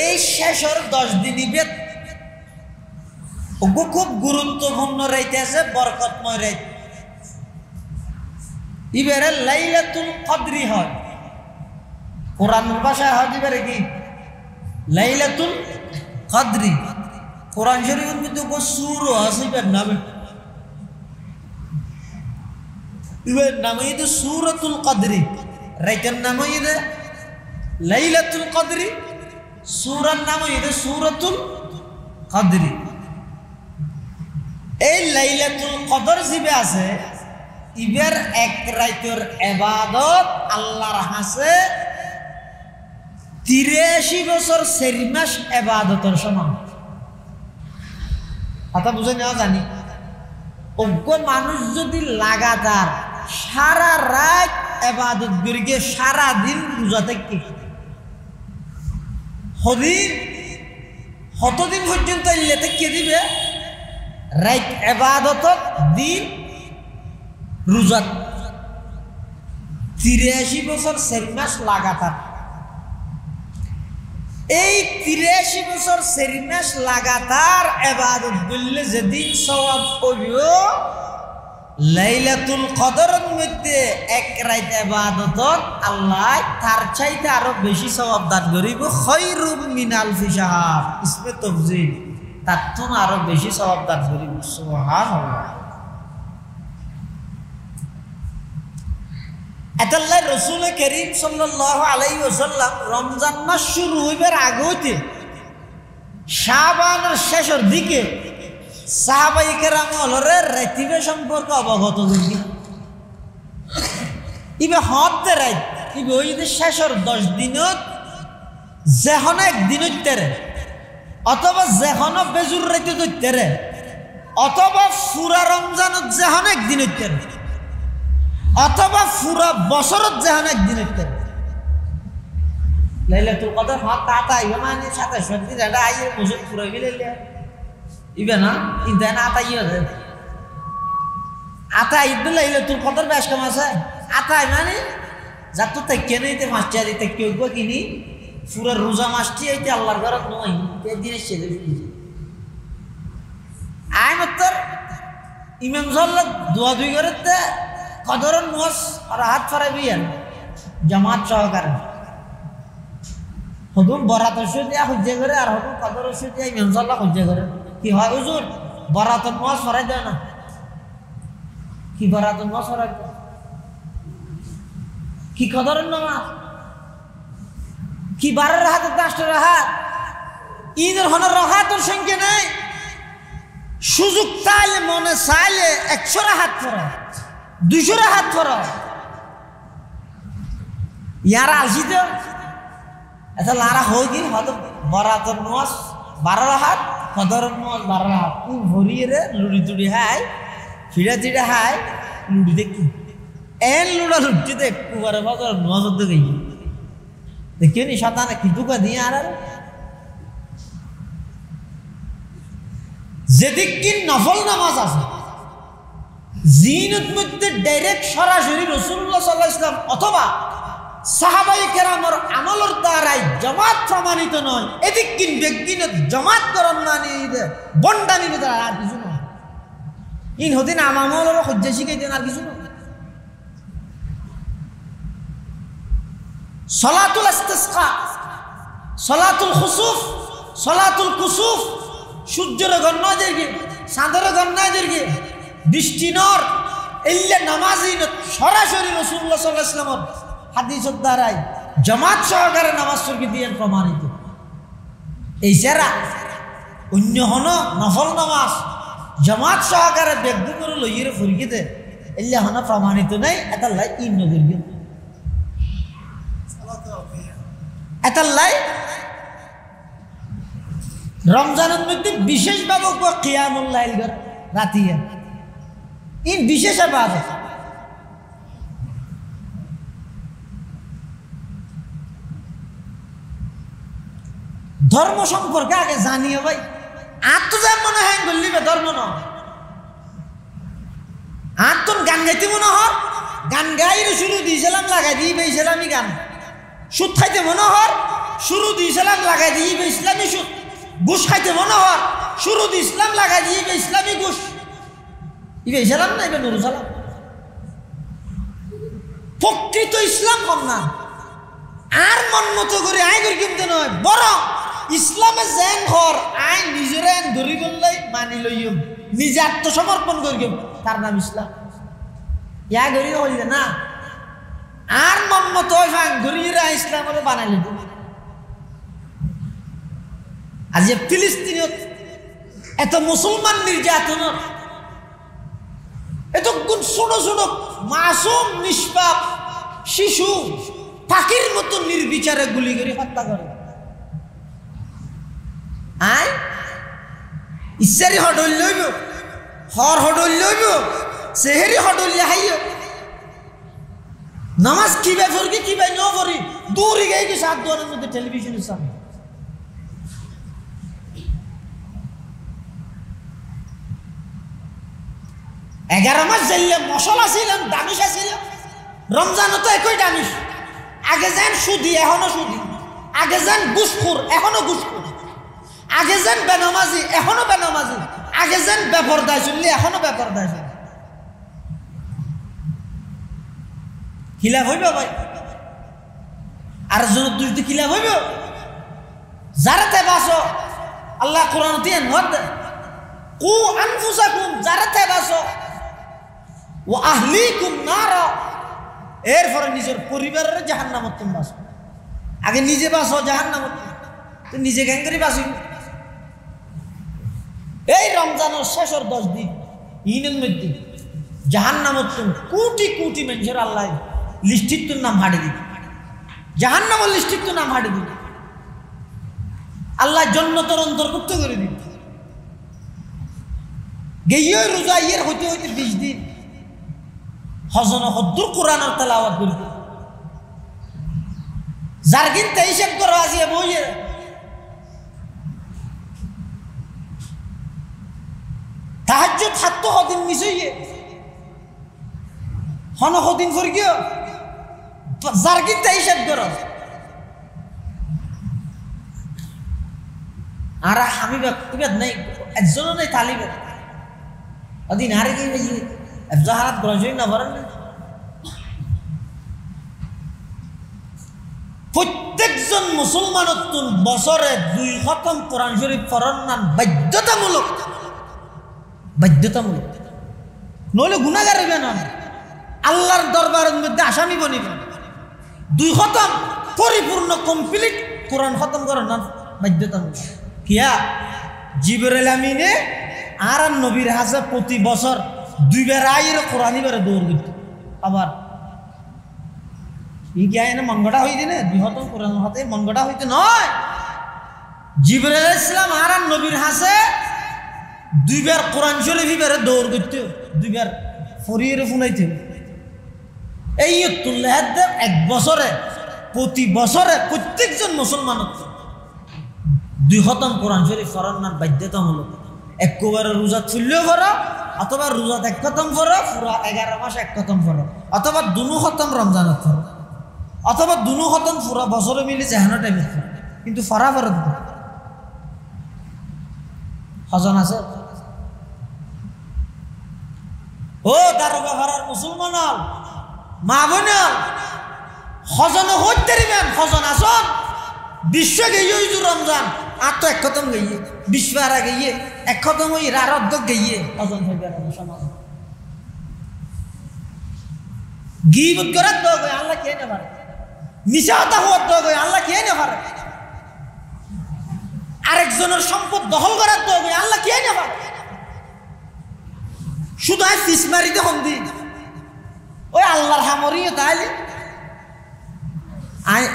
এই শেষের 10 দিন ইবেদ খুব গুরুত্বপূর্ণ রাইতেছে, বরকতময় রাইত। ইবারে লাইলাতুল কদরি হয়, কোরআনের ভাষায় হয় ইবারে কি লাইলাতুল কদরি। কোরআন শরীফের মধ্যে সূরা আছে ইবার নামে, ইবার নামে তো সূরাতুল কদরি, রাইতের নামে ইদে লাইলাতুল কদরি, সূরার নামে ইদে সূরাতুল কদরি। এই লাইলাতুল কদর জিবে আছে ইবের এক রাইতের ইবাদত আল্লাহর হাসে 83 বছর 4 মাস ইবাদতের সমান। কথা বুঝে নেওয়া জানি। অজ্ঞ মানুষ যদি লাগাতার সারা রাত ইবাদত করিয়ে সারা দিন রোজা থেকে কতদিন পর্যন্ত ইল্লে থেকে দিবে, রাত ইবাদত দিন রোজা 83 বছর 4 মাস লাগাতার। এই 83 বছর 4 মাস লাগাতার ইবাদত করলে যেদিন সওয়াব পাইব, লাইলাতুল কদরের মধ্যে এক রাত ইবাদত আল্লাহ তার চাইতে আরো বেশি সওয়াব দান করিব। খায়রুম মিন আলফি শাহর, ইসমে তাফজিল, তার তো আরো বেশি সওয়াব দান করিব। সুবহানাল্লাহ। আল্লাহ রাসূল করিম সাল্লাল্লাহু আলাইহি ওয়াসাল্লাম রমজান মাস শুরু হইবার আগে হইতে শাবানের শেষের দিকে সাহাবায়ে কেরামের রাতিবে সম্পর্কে অবগত হইনি। ইবে হতে রাত ইবে ওই যে শেষের 10 দিনত যেহন একদিন হইতেরে, অথবা যেহন বেজুর রাতে হইতেরে, অথবা পুরা রমজানত যেহন একদিন হইতেরে, অথবা পুরা বছরত যেহন একদিন হইতেরে। লাইলাতুল কদর হক তাতা ইবে মানে 27 দিন এটা আইয়ে বছর পুরা গেলে ইবে না ইদানা আতাই আছে, আতাই ইদ লাইলাতুল কদর বেশ কম আছে। আতাই মানে যাতো তাইকে নেইতে মাস্টার দিতে কেউ কিনি পুরা রোজা মাসটি এইতে আল্লাহর ঘরত নয় এই দিনে ছেলে আই মাত্র ইমাম সাল্লাল্লাহু দোয়া দুই করতে কদরন মোস আর হাত ফরাইবিয়ান জামাত সহকারে হুকুম বরাতের সুদিয়া হজ্জে করে আর হুকুম কদরের সুদিয়া ইমাম সাল্লাল্লাহু হজ্জে করে। কি হয় হুজুর বরাতের মোস ফরাই দেয় না? কি বরাতের মোস ফরাই দেয়? কি কদরের নামাজ? কি 12 রাকাত 10 রাকাত? ঈদের হন রাকাতের সংখ্যা নাই। সুযোগ চাইলে মনে চাইলে 100 রাকাত পড়ে, 200 রাকাত পড়ে। ইয়ার আসিতে এটা লারা হোগি হয়তো বরাতের নামাজ 12 রাকাত, কদরের নামাজ 12 রাকাত। ই ভরিয়ে রে লুড়ি টুড়ি হাই ফিরা চিড়া হাই লুড়ি দেখি এন লুড়া লুড়ি দেখ কুবারে বাজার নামাজ তো গই দেখিও নি শতানে কি দুকা দিয়ে আর যেদিক কি নফল নামাজ আছে জিনত মধ্যে ডাইরেক্ট সরাসরি রাসূলুল্লাহ সাল্লাল্লাহু আলাইহি ওয়াসাল্লাম অথবা সাহাবায়ে কেরামের আমলের দ্বারাই জামাত প্রমাণিত নয়, এদিক কিন ব্যক্তিনত জামাত করন মানি দে বন্ডানি দ্বারা আর কিছু নয়। ইন হদিন আমলের হজ্জে শিখাইতেন আর কিছু নয়। সলাতুল ইস্তিসকা, সলাতুল খুসুফ, সলাতুল কুসুফ, সূর্যের গণনা দেরগে চাঁদের গণনা দেরগে বৃষ্টি নর এল্লে নামাজি সরাসরি রাসূলুল্লাহ সাল্লাল্লাহু আলাইহি ওয়াসাল্লাম হাদিসের দ্বারাই জামাত সহকারে নামাজ পড়ি দিয়ে প্রমাণিত। এই যারা অন্য হন নফল নামাজ জামাত সহকারে বেগদু করে লইয়ে ফুরিয়ে দে এল্লে হন প্রমাণিত নাই। এটা লাই ইন নগরগে এটা লাই রমজানের মধ্যে বিশেষভাবে কিয়ামুল লাইল করে রাতিয়া ইন বিশেষ ইবাদত। ধর্ম সম্পর্কে আগে জানিও ভাই। আর তো যা মনে হয় বললিবে ধর্ম ন, আর তোর গান গাইতে মনে হর গান গাই শুরু দিয়েছিলাম লাগাই দিয়ে পেয়েছিলামই গান সুদ খাইতে মনে হর শুরু দি ইসলাম লাগাই দিয়ে ইসলামী সুদ ঘুষ খাইতে মনে হয় শুরু দি ইসলাম লাগাই দিয়ে ইসলামী ঘুষ ইবে ইসলাম না ইবে নুরুল সালাম প্রকৃত ইসলাম কম না আর মন মতো করে আয় করি কিনতে নয় বরং ইসলামে জেন ঘর আয় নিজের আইন ধরি বললেই মানি লইম নিজে আত্মসমর্পণ করি তার নাম ইসলাম ইয়া গড়ি হইলে না আর মন মতো ঘুরিয়ে ইসলাম হলে বানাইলে আজ যে ফিলিস্তিনীয় এত মুসলমান নির্যাতন এত ছোট ছোট মাসুম নিষ্পাপ শিশু পাখির মতো নির্বিচারে গুলি করে হত্যা করে আয় ইচ্ছারি হডল লইব হর হডল লইব সেহেরি হডল হাইয় নামাজ কিভাবে পড়ি কিভাবে ন পড়ি দূরে গিয়ে কি সাত দোয়ারের মধ্যে টেলিভিশনের সামনে এগারো মাস যাইলাম মশলা ছিলাম দামিশ ছিলাম রমজানও তো একই দামিশ আগে যান সুদি এখনো সুদি আগে যান ঘুষখোর এখনো ঘুষখোর আগে যান বেনামাজি এখনো বেনামাজি আগে যান বেপরদায় চললে এখনো বেপরদায় চললে খিলাফ হইব ভাই আর জন দুইটি খিলাফ হইব যারাতে বাসো আল্লাহ কোরআন দিয়ে নদ কু আনফুসাকুম যারাতে বাসো ও আহলিকুম নার এরপরে নিজের পরিবারের জাহান্নামত তুমি বাসো আগে নিজে বাসো জাহান্নামত তো নিজে গ্যাঙ্গারি বাসি এই রমজানের শেষের 10 দিন ইনের মধ্যে জাহান্নামত কোটি কোটি মানুষের আল্লাহ লিস্টিত নাম হাঁটে দিত জাহান্নামের লিস্টিত নাম হাঁটে দিত আল্লাহ জান্নাতের অন্তর্ভুক্ত করে দিত গেইয়ে রোজা ইয়ের হইতে হইতে 20 দিন হজন হদ্দুর কোরআনের তেলাওয়াত করিত যার কিন্তু হিসাব করো আজিয়ে বইয়ে তাহাজ্জুদ থাকতো কদিন মিশইয়ে হন কদিন ফর গিয়ে যার কিন্তু হিসাব করো আর আমি ব্যক্তিগত নাই একজনও নাই তালিব ওদিন আরে কি জাহারাত গ্রহণ না করেন প্রত্যেকজন মুসলমান বছরে 2 খতম কোরআন শরীফ পড়ার নাম বাধ্যতামূলক বাধ্যতামূলক নইলে গুনাহগার হইবে না আল্লাহর দরবারের মধ্যে আসামি বনিবে 2 খতম পরিপূর্ণ কমপ্লিট কোরআন খতম করার নাম বাধ্যতামূলক কিয়া জিবরাইল আমিনে আর নবীর হাসে প্রতি বছর 2 বার আইরে কোরআনই বারে দৌড় দিত আবার ই কি আইনে মনগড়া হই দিনে 2 খতম কোরআন হাতে মনগড়া হইতে নয় জিবরাইল আলাইহিস সালাম আর নবীর হাসে 2 বার কোরআন শরীফ বারে দৌড় দিত 2 বার ফরিয়ে ফুনাইতে এই তুল্লাহ এক বছরে প্রতি বছরে প্রত্যেকজন মুসলমান 2 খতম কোরআন শরীফ পড়ার নাম বাধ্যতামূলক একবারে রোজা তুললেও পড়ো অথবা রোজা 1 খতম পড়ো পুরা 11 মাস 1 খতম পড়ো অথবা 2 খতম রমজানত পড়ো অথবা 2 খতম পুরা বছরে মিলে জাহানো টাইমে পড়ো কিন্তু ফরা ফরত হজন আছে ও দারোগা ফরার মুসলমান মা বোন হজন হইতে দিবেন হজন আসন বিশ্ব গিয়ে রমজান আর তো 1 খতম গিয়ে বিশ্ব আর গিয়ে 1 খতম হই রারদ্দ গিয়ে হজন হইবে সমাজ গীবত করার তো আল্লাহ কে না পারে মিশাতা হওয়ার তো আল্লাহ কে না পারে আরেকজনের সম্পদ দখল করার তো আল্লাহ কে না পারে শুধু আয় ফিস মারিতে হন্দি ওই আল্লাহর হামরিও তাইলে আয়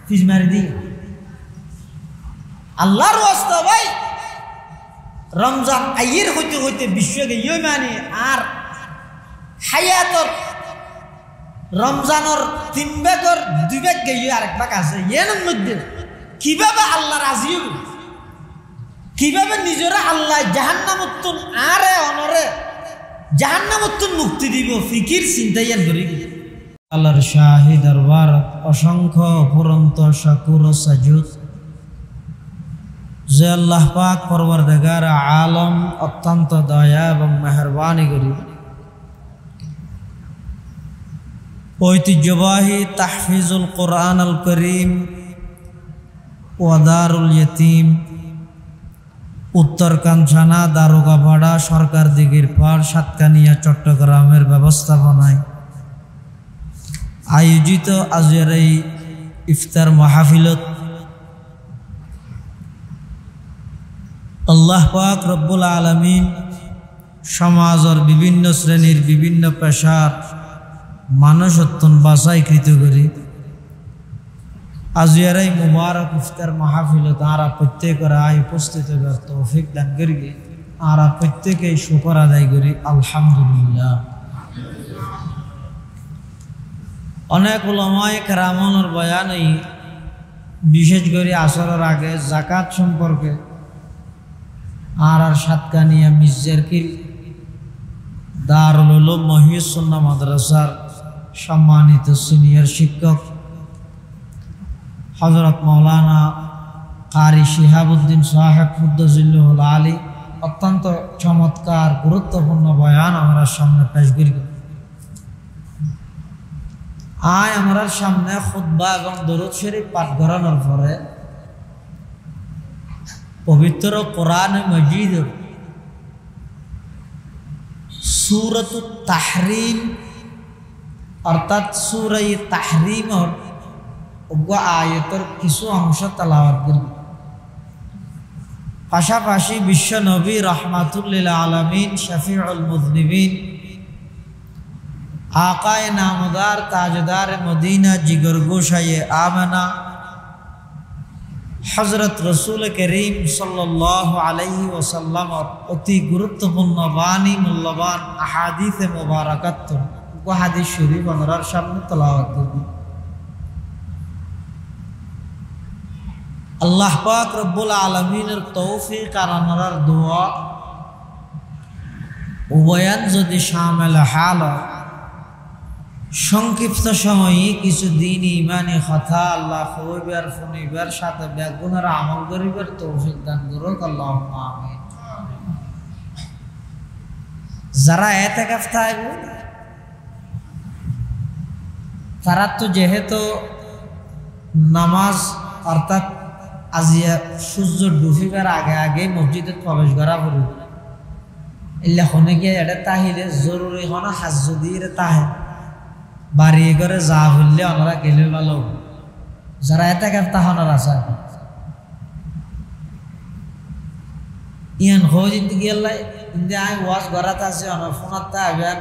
ফিস মারি দি আল্লাহর ওয়াস্তা ভাই রমজান আইয়ের হইতে হইতে বিশ্ব গিয়ে মানে আর হায়াতর রমজানের 3 ভাগের 2 ভাগ গিয়ে আরেক ভাগ আছে এর মধ্যে কিভাবে আল্লাহ রাজি হবে কিভাবে নিজেরা আল্লাহ জাহান্নামতুন আরে অনরে জাহান্নামতুন মুক্তি দিব ফিকির চিন্তাইয়ার ধরে আল্লাহর শাহী দরবার অসংখ্য অফুরন্ত শাকুর ও সাজুদ যে আল্লাহ পাক পরওয়ারদিগার আলম অত্যন্ত দয়া এবং মেহেরবানি করি ঐতিহ্যবাহী তাহফিজুল কোরআন আল করিম ওয়াদারুল ইয়তিম উত্তর কাঞ্চনা দারোগাপাড়া সরকার দিঘির পাড় সাতকানিয়া চট্টগ্রামের ব্যবস্থাপনায় আয়োজিত আজকের এই ইফতার মাহফিলত আল্লাহ পাক রব্বুল আলামিন সমাজের বিভিন্ন শ্রেণীর বিভিন্ন পেশার মানুষত্বন বাছাইকৃত করি আজকের এই মুবারক ইফতার মাহফিলত আরা প্রত্যেকের আয় উপস্থিত হবার তৌফিক দান করি আরা প্রত্যেকেই শুকর আদায় করি আলহামদুলিল্লাহ। অনেক উলামায়ে কেরামের বয়ানই বিশেষ করে আসরের আগে যাকাত সম্পর্কে আর সাতকানিয়া মির্জারকিল দারুল উলুম মহিউস সুন্নাহ মাদ্রাসার সম্মানিত সিনিয়র শিক্ষক হযরত মাওলানা কারি শিহাবুদ্দিন সাহেব কুদ্দাসিল্লাহুল আলী অত্যন্ত চমৎকার গুরুত্বপূর্ণ বয়ান আমরা সামনে পেশ করি। আয় আমরা সামনে খুতবা এবং দরুদ শরীফ পাঠ করানোর পরে পবিত্র কোরআন মজিদ সূরাতুত তাহরিম অর্থাৎ সূরা তাহরিমের আয়াতের কিছু অংশ তেলাওয়াত করব। পাশাপাশি বিশ্ব নবী রাহমাতুল লিল আলামিন শফিউল মুযনিবিন আকায়ে নামদার তাজদার মদিনা জিগর গোশায়ে আমেনা হযরত রাসূল করিম সাল্লাল্লাহু আলাইহি ওয়াসাল্লাম অতি গুরুত্বপূর্ণ বাণী মূল্যবান আহাদিসে মুবারাকাত হাদিস শরীফ আমরা সামনে তেলাওয়াত করব। আল্লাহ পাক রব্বুল আলামিনের তৌফিক আর আমার দোয়া উভয়ান যদি শামিল হাল সংক্ষিপ্ত সময়ে কিছু দিন ইমানি কথা আল্লাহ হইবার শুনিবার সাথে ব্যাগুণের আমল করিবার তৌফিক দান করুক আল্লাহুম্মা আমিন। যারা ইতিকাফ থাকবে তারা তো যেহেতু নামাজ অর্থাৎ আজিয়া সূর্য ডুবিবার আগে আগে মসজিদে প্রবেশ করা পড়বে এলে হনে গিয়ে এটা তাহিলে জরুরি হন হাজ যদি তাহে বাড়ি করে যা বললে ওনারা গেলে ভালো যারা ইতিকাফ তাহনার আছে ইয়ান হইতে গেলে ইন্দে আই ওয়াজ গরাত আছে অন ফোনত আইবেন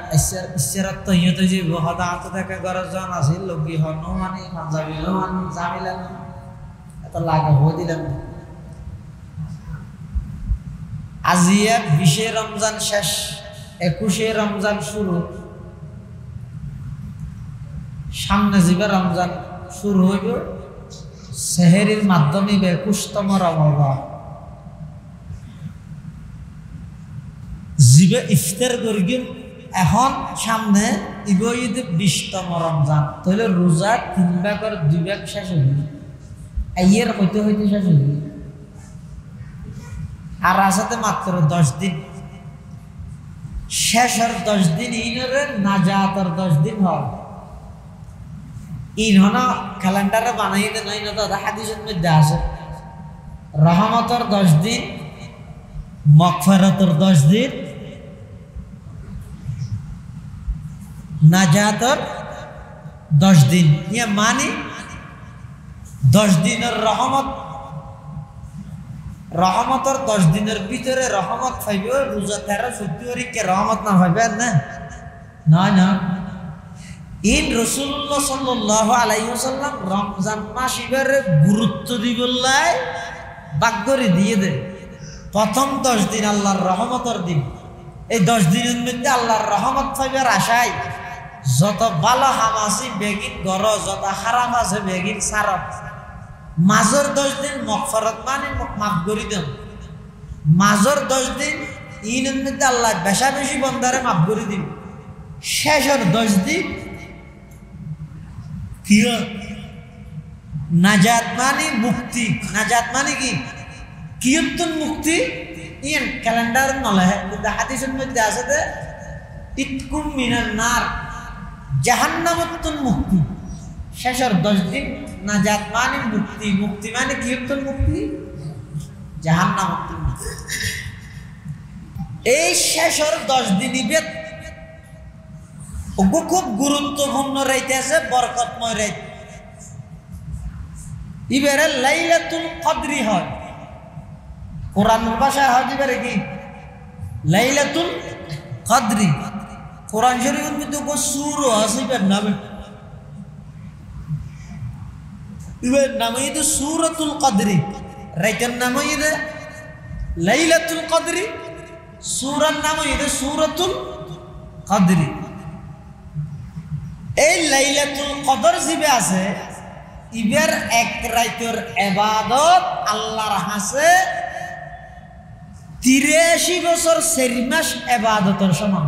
ইসরাত তো ইয়ত যে হদা আত থেকে গরজ জন আছে লগি হনো মানে পাঞ্জাবি লো মানে জামিলা এত লাগা হই দিলাম আজিয়া 20 রমজান শেষ 21 রমজান শুরু সামনে জিবা রমজান শুরু হইব সেহরির মাধ্যমে 21তম রমজান জিবে ইফতার করিগিন এখন সামনে ইবইদ 20তম রমজান তাহলে রোজা 3 ভাগ আর 2 ভাগ শেষ হইব আইয়ের হইতে হইতে শেষ হইব আর আসাতে মাত্র 10 দিন শেষের 10 দিন ইনরে নাজাতের 10 দিন হয় ইনহনা ক্যালেন্ডারে বানাই দে নাই না দাদা হাদিসের মধ্যে আছে রহমতের 10 দিন মাগফিরাতের 10 দিন নাজাতের 10 দিন ইয়া মানে 10 দিনের রহমতের 10 দিনের ভিতরে রহমত পাইবে রোজা 13 14 কে রহমত না পাইবে না না না ইন রাসূলুল্লাহ সাল্লাল্লাহু আলাইহি ওয়াসাল্লাম রমজান মাস এবারে গুরুত্ব দিবল্লাই বাগরে দিয়ে দেয় প্রথম 10 দিন আল্লাহর রহমতের দিন এই 10 দিনের মধ্যে আল্লাহর রহমত পাইবার আশায় যত ভালো হামাসি বেগিন গর যত হারাম আছে বেগিন সারব মাজর 10 দিন মাগফিরাত মানে মাফ করে দেন মাজর 10 দিন ইনের মধ্যে আল্লাহ বেশা বেশি বন্দারে মাফ করে দিন শেষের 10 দিন কি নাজাত মানে মুক্তি। নাজাত মানে কি? কিয়তুন মুক্তি ইয়ান ক্যালেন্ডার নলে কিন্তু হাদিসের মধ্যে আছে যে ইতকুম মিনান নার, জাহান্নামতুন মুক্তি। শেষের 10 দিন নাজাত মানে মুক্তি। মুক্তি মানে কিয়তুন মুক্তি, জাহান্নামতুন মুক্তি। এই শেষের 10 দিন ইবেদ খুব গুরুত্বপূর্ণ রাইতে আছে, বরকতময় রাইত। ইবারে লাইলাতুল কদরি হয়, কোরআনের ভাষায় হয় ইবারে কি লাইলাতুল কদরি। কোরআন শরীফের মধ্যে সূরা আছে ইবার নামে, ইবার নামে ಇದು সূরাতুল কদরি। রাইতের নাম ಇದು লাইলাতুল কদরি, সূরার নাম ಇದು সূরাতুল কদরি। এই লাইলাতুল কদর জিবে আছে ইবের এক রাইতের ইবাদত আল্লাহর হাসে 83 বছর 4 মাস ইবাদতের সমান।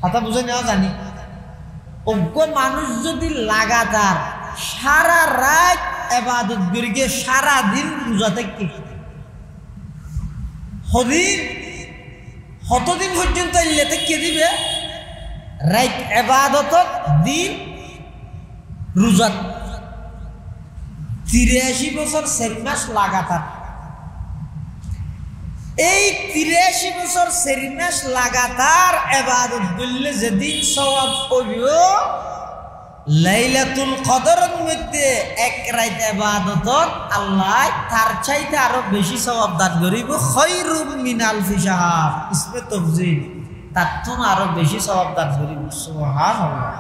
কথা বুঝে নেওয়া জানি। অজ্ঞ মানুষ যদি লাগাতার সারা রাত ইবাদত করিকে সারা দিন রোজা থাকে, কতদিন পর্যন্ত ইল্লাতে কে দিবে? রাত ইবাদত, দিন রোজা, 83 বছর 4 মাস লাগাতার। এই 83 বছর 4 মাস লাগাতার ইবাদত করলে যেদিন সওয়াব পাইব, লাইলাতুল কদরের মধ্যে এক রাত ইবাদতত আল্লাহ তার চাইতে আরো বেশি সওয়াব দান করিব। খায়রুম মিন আলফি শাহর, ইসমে তাফজিল, তার থেকে আরো বেশি সওয়াব দান করিব। সুবহানাল্লাহ।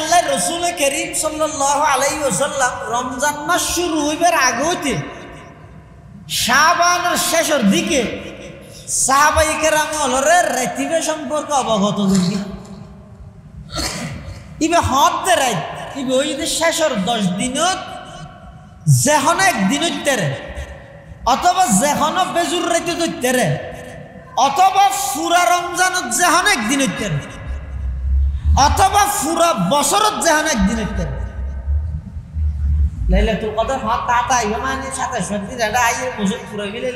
আল্লাহ রাসূল করিম সাল্লাল্লাহু আলাইহি ওয়াসাল্লাম রমজান মাস শুরু হইবার আগে হইতে শাবানের শেষের দিকে সাহাবায়ে কেরামের রাতিবে সম্পর্কে অবগত হইনি। ইবে হতে রাত ইবে ওই যে শেষের 10 দিনত যেহন একদিন হইতেরে, অথবা যেহন বেজুর রাইতে হইতেরে, অথবা পুরা রমজানত যেহন একদিন হইতেরে, অথবা পুরা বছরত যেহন একদিন হইতেরে। লাইলাতুল কদর হত তাতা ইবে মানে 27 দিন এটা আইয়ে বছর পুরা গেলে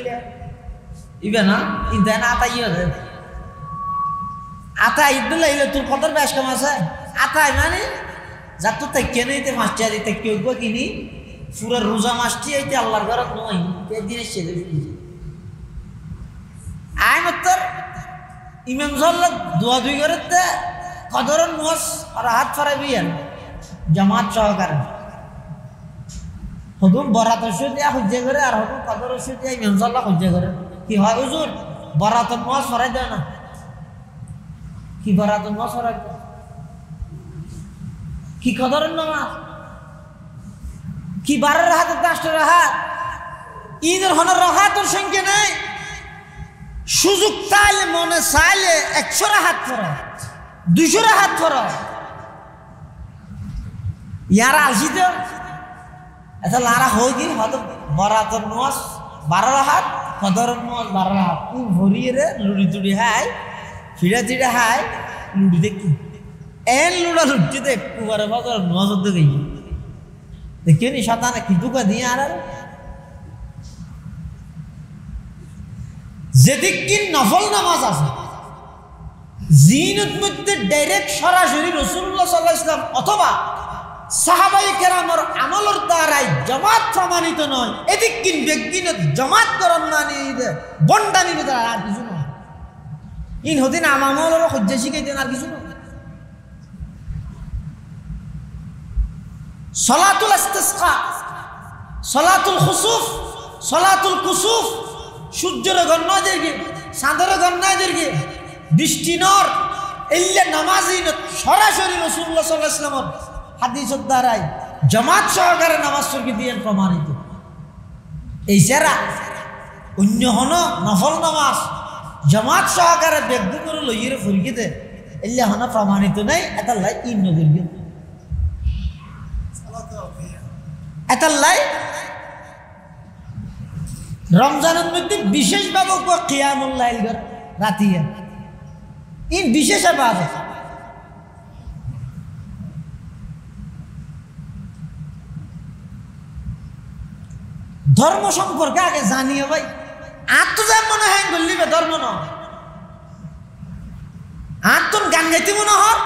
ইবে না ইদা না আতা ইয়ে দে আতা ইদ লাইলাতুল কদর বেশ কম আছে। আতা মানে যত তাকে নেইতে মাসটি দিতে কেউ গো কিনি পুরা রোজা মাসটি আইতে আল্লাহর ঘরত নয় তে দিনে শেষ হইছে। আই মতর ইমাম সাল্লাল্লাহু দোয়া দুই করতে কদরন মুস আর হাত ফরাবিয়ান জামাত সহকারে হুকুম বরাত শুদিয়া হুজ্জে করে আর হুকুম কদর শুদিয়া ইমাম সাল্লাল্লাহু হুজ্জে করে। কি হয় হুজুর বরাতন মুস ফরাই দেয় না? কি বরাতন মুস ফরাই দেয়? কি কদরের নামাজ? কি 12 রাকাত 10 রাকাত? ঈদের হনের রাকাতের সংখ্যা নাই। সুযোগ চাইলে মনে চাইলে 100 রাকাত পড়ো, 200 রাকাত পড়ো। ইয়ারা আসি তো এটা লারা হয় কি হয়তো বরাতন নামাজ 12 রাকাত, কদরের নামাজ 12 রাকাত। তুই ভরিয়ে রে লুড়ি তুড়ি হাই ফিরা চিড়া হাই লুড়ি দেখি এন লুড়া লুড়ি দেখ কুবারে বাজার নামাজ হতে গই দেখি নি শতানে কি দুকা দিয়ে আর যেদিক কি নফল নামাজ আছে জিনত মধ্যে ডাইরেক্ট সরাসরি রাসূলুল্লাহ সাল্লাল্লাহু আলাইহি ওয়াসাল্লাম অথবা সাহাবায়ে কেরামের আমলের দ্বারাই জামাত প্রমাণিত নয়, এদিক কিন ব্যক্তিনে জামাত করন না নিয়ে বন্ডানি দ্বারা আর কিছু নয়। ইন হদিন আমলের হজ্জে শিখাই দেন আর কিছু নয়। সলাতুল ইস্তিসকা, সলাতুল খুসুফ, সলাতুল কুসুফ, সূর্যের গণনা দেরগে চাঁদের গণনা দেরগে বৃষ্টি নর এল্লে নামাজি সরাসরি রাসূলুল্লাহ সাল্লাল্লাহু আলাইহি ওয়াসাল্লাম হাদিসের দ্বারাই জামাত সহকারে নামাজ পড়তে দিয়ে প্রমাণিত। এই যারা অন্য হন নফল নামাজ জামাত সহকারে ব্যক্তি করে লইয়ে ফরিয়ে দে এল্লে হন প্রমাণিত নাই। এটা লাই ইন নগরী এটা লাই রমজানের মধ্যে বিশেষভাবে কিয়ামুল লাইল রাতিয়া ইন বিশেষ ইবাদত। ধর্ম সম্পর্কে আগে জানিও ভাই। আর তো যা মনে হয় বললিবে ধর্ম ন, আর তোর গান গাইতে মনে হর,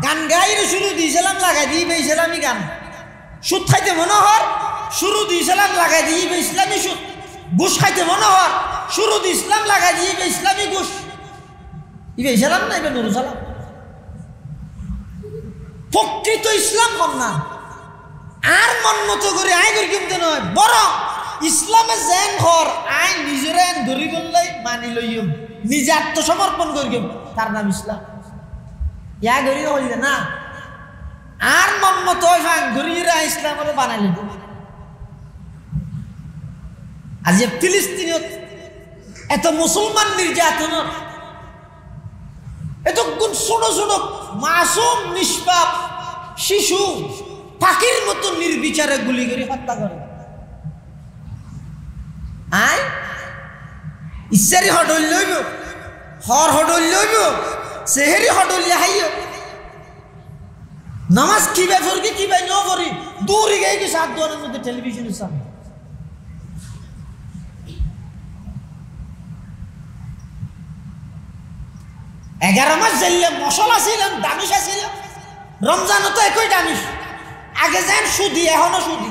গান গাইরে শুরু দিয়েছিলাম লাগাই দিয়ে ইসলামী গান। সুদ খাইতে মনে হর, শুরু দিয়েছিলাম লাগাই দিয়ে ইসলামী সুদ। ঘুষ খাইতে মনে হর, শুরু দিয়েছিলাম লাগাই দিয়ে ইসলামী ঘুষ। ইবে ইসলাম না, ইবে নুরুল সালাম। প্রকৃত ইসলাম কম না। আর মন মতো করে আয় করি কিন্তু নয়, বরং ইসলামে যেন হর আই নিজের আইন ধরি বললেই মানি লইম, নিজে আত্মসমর্পণ করিম, তার নাম ইসলাম। ইয়া গরি হইলে না, আর মন মতো ফাং গরিরা ইসলামের বানাই লিব। আজ ফিলিস্তিনত এত মুসলমান নির্যাতন, এত ছোট ছোট মাসুম নিষ্পাপ শিশু পাখির মতো নির্বিচারে গুলি করে হত্যা করে। আয় ইচ্ছারি হডল লইব, হর হডল লইব, সেহেরি হডল হাইয়। নামাজ কি ব্যাপার কি ভাই ন করি দূরে গিয়ে কি সাত দোয়ারের মধ্যে টেলিভিশনের সামনে। এগারো মাস জানলাম মশলা ছিলাম, দামিশ ছিলাম। রমজান তো একই দামিশ। আগে যান সুদি, এখনো সুদি।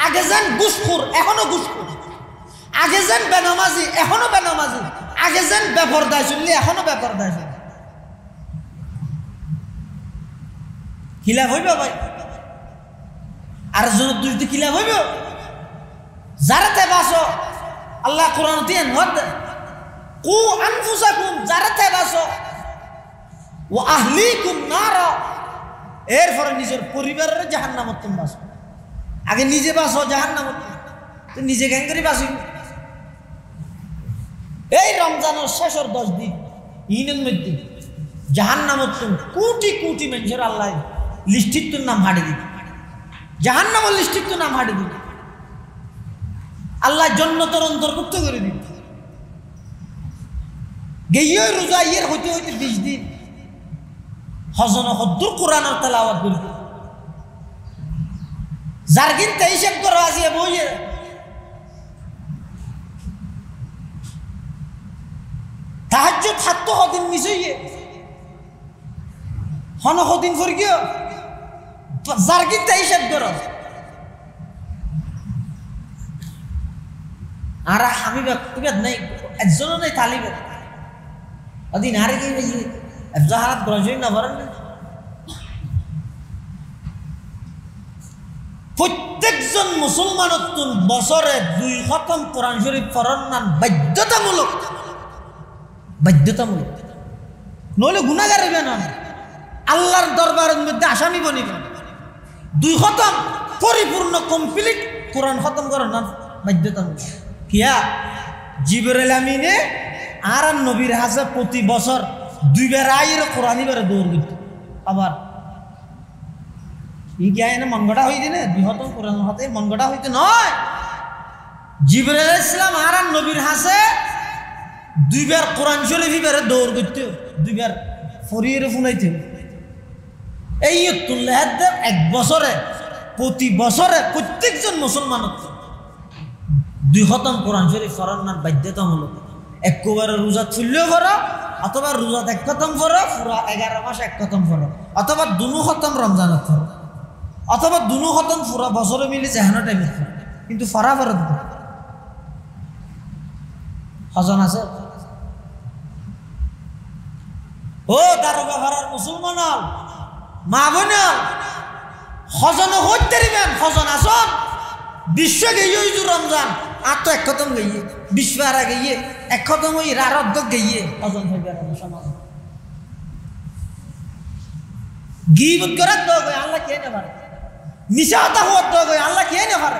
আগে যান ঘুষখোর, এখনো ঘুষখোর। আগে যান বেনামাজি, এখনো বেনামাজি। আগে যান বেপরদায় শুনলি, এখনো বেপরদায় শুনলি। কিলাভ হইব ভাই? আর জনের দুইটি কিলাভ হইব? যারাতে বাসো আল্লাহ কোরআন দিয়ে নদ কু আনফুসাকুম, যারাতে বাসো ও আহলিকুম নার, এরপরে নিজের পরিবারের জাহান্নামত তুমি বাসো। আগে নিজে বাসো জাহান্নামত, তো নিজে কেন করে বাসি? এই রমজানের শেষের 10 দিন ইনের মধ্যে জাহান্নামত কোটি কোটি মানুষের আল্লাহ লিস্টির তোর নাম হাঁটে দিবে, জাহান্নামের লিস্টির তোর নাম হাঁটে দিবে, আল্লাহ জান্নাতের অন্তর্ভুক্ত করে দিবে। গেইয়ে রোজা ইয়ের হইতে হইতে 20 দিন হজন হদ্দুর কোরআনের তেলাওয়াত করবে। যার কিন্তু হিসেব করো আজিয়ে বইয়ে তাহাজ্জুদ হাত্তো হদিন মিশইয়ে হন হদিন ফর গিয়ে যার কিন্তু হিসেব করো। আর আমি ব্যক্তিগত নাই, একজনও নাই তালিবে ওদিন আরে কি জাহারাত গ্রহণ না করেন। প্রত্যেকজন মুসলমান বছরে 2 খতম কোরআন শরীফ পড়ার নাম বাধ্যতামূলক, বাধ্যতামূলক। নইলে গুনাহগার হইবে না, আল্লাহর দরবারের মধ্যে আসামি বনিবে। 2 খতম পরিপূর্ণ কমপ্লিট কোরআন খতম করার নাম বাধ্যতামূলক। কিয়া জিবরাইল আমিনে আর নবীর হাজে প্রতি বছর 2 বার আইরে কোরআনই বারে দৌড় দিত। আবার ই গিয়ে না মনগড়া হইতে না 2 খতম কোরআন হাতে মনগড়া হইতে নয়। জিবরাইল আলাইহিস সালাম আর নবীর হাজে 2 বার কোরআন শরীফ বারে দৌড় দিত, 2 বার ফরিয়ে ফুনাইতে। এই তুল্লাহ এক বছরে প্রতি বছরে প্রত্যেকজন মুসলমান 2 খতম কোরআন শরীফ পড়ার নাম বাধ্যতামূলক। একবারে রোজা খুললেও পড়ো, অথবা রোজা 1 খতম পড়ো, পুরা 11 মাস 1 খতম পড়ো, অথবা 2 খতম রমজানত পড়ো, অথবা 2 খতম পুরা বছরে মিলে যেহানো টাইমে পড়ো, কিন্তু ফরা পড়ো হজন আছে। ও দারোগা ভাড়ার মুসলমান মা বোন হজন হইতে দিবেন, হজন আসন বিশ্ব গিয়ে রমজান আর তো 1 খতম গিয়ে বিশ্ব আর গিয়ে 1 খতম ওই রারদ্দ গিয়ে হজন হইবে সমাজ। গীবত করার তো আল্লাহ কে না পারে, মিশাতা হওয়ার তো আল্লাহ কে না পারে,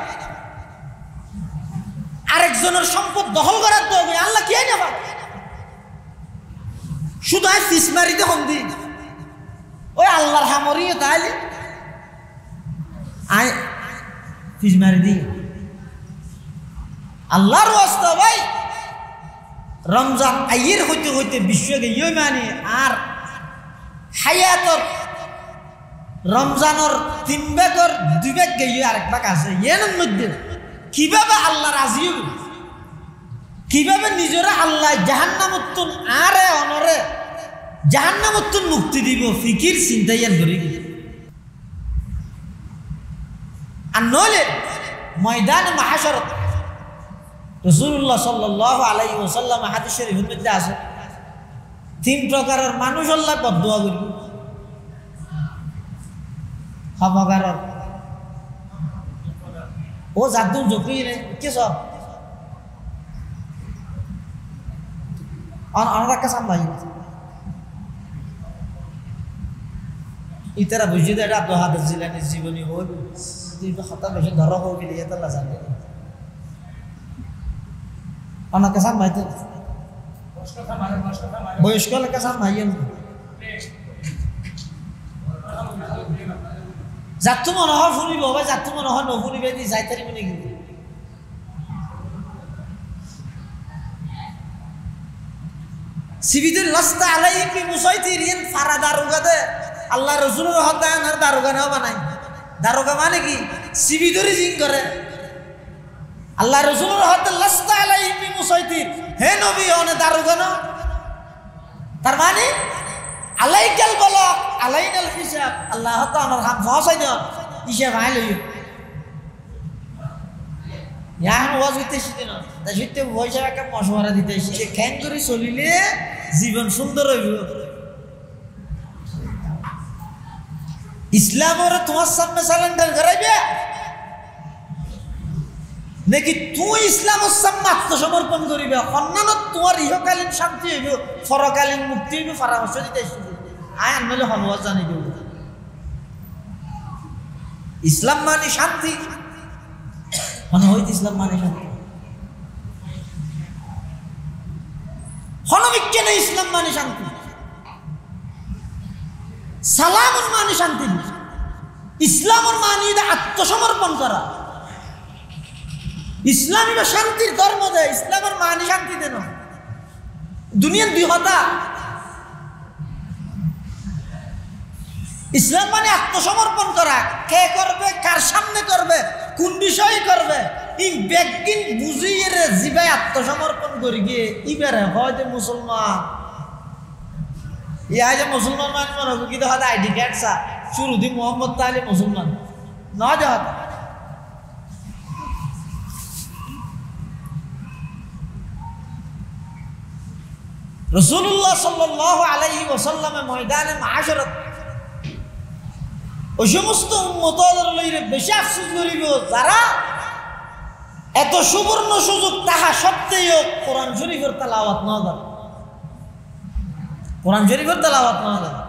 আরেকজনের সম্পদ দখল করার তো আল্লাহ কে না পারে। শুধু আয় ফিস মারিতে হন্দি ওই আল্লাহর হামরিও তাইলে আয় ফিস মারি দি আল্লাহর ওয়াস্তা ভাই। রমজান আইয়ের হইতে হইতে বিশ্ব গিয়ে মানে আর হায়াতর রমজানের 3 ভাগের 2 ভাগ গিয়ে আরেক ভাগ আছে এর মধ্যে কিভাবে আল্লাহ রাজি হবে, কিভাবে নিজেরা আল্লাহ জাহান্নামতুন আরে অনরে জাহান্নামতুন মুক্তি দিব ফিকির চিন্তাইয়ান করি। আর নইলে ময়দান মাহশরত রাসূলুল্লাহ সাল্লাল্লাহু আলাইহি ওয়াসাল্লাম হাদিস শরীফের মধ্যে আছে 3 প্রকারের মানুষ আল্লাহ বদদুয়া করবে। খবরদার ও জাদু জকিরে কি সব আমরা কাছে ভাই ইতারা বুঝি দে আব্দুল হাদিস জিলানীর জীবনী হল দিবে খাতা বেশি ধরা হয়ে গেলে এটা আল্লাহ জানে। আমরা কাছে ভাই তো বয়স্ক লোক কাছে ভাই যাত্তু মনে হয় শুনিব বা যাত্তু মনে হয় নশুনিবে দি যাই তারিব নাকি সিবিদের লাস্তা আলাইহিম বিমুসাইতিরিন ফারা দারোগা দে আল্লাহ রাসূলের হদায়ন আর দারোগা নাও বানাই। দারোগা মানে কি সিবিদরি জিং করে আল্লাহ রাসূলের হদ লাস্তা আলাইহিম বিমুসাইতির হে নবী ওনে দারোগা না তার মানে আলাইকাল বালাগ আলাইনাল হিসাব আল্লাহ তাআলা হাম ফাসাই দাও হিসাব আই লইও ইয়ান ওয়াজিতে শিতে না দাজিতে পয়সা একটা মশওয়ারা দিতে শিখে কেন করে চলিলে জীবন সুন্দর হইব। ইসলাম ওরে তোমার সামনে সারেন্ডার করাইবে নাকি তুই ইসলামের সামনে আত্মসমর্পণ করিবে অন্যান্য তোমার ইহকালীন শান্তি হইব পরকালীন মুক্তি হইব পরামর্শ দিতে আয় আনলে হলওয়া জানি দেব। ইসলাম মানে শান্তি মানে হইতে ইসলাম মানে শান্তি হনবিজ্ঞান ইসলাম মানে শান্তি সালামুন মানে শান্তি ইসলামের মানে আত্মসমর্পণ করা। ইসলামী বা শান্তির ধর্ম দেয় ইসলামের মানে শান্তি দেন দুনিয়ার বিহতা। ইসলাম মানে আত্মসমর্পণ করা কে করবে কার সামনে করবে কোন বিষয়ে করবে এই ব্যক্তি বুঝিয়ে জীবাই আত্মসমর্পণ করি গিয়ে ইবারে হয়তো মুসলমান ইয়া যে মুসলমান মানে মনে কি দেখা আইডি কার্ড সা শুরু দি মোহাম্মদ তাহলে মুসলমান না দেখা রাসূলুল্লাহ সাল্লাল্লাহু আলাইহি ওয়াসাল্লামে ময়দানে মাহশরত ওই সমস্ত উম্মতদের লইরে বেশি আফসোস করিব যারা এত সুবর্ণ সুযোগ তাহা সত্ত্বেও কোরআন শরীফের তেলাওয়াত না করে কোরআন শরীফের তেলাওয়াত না করে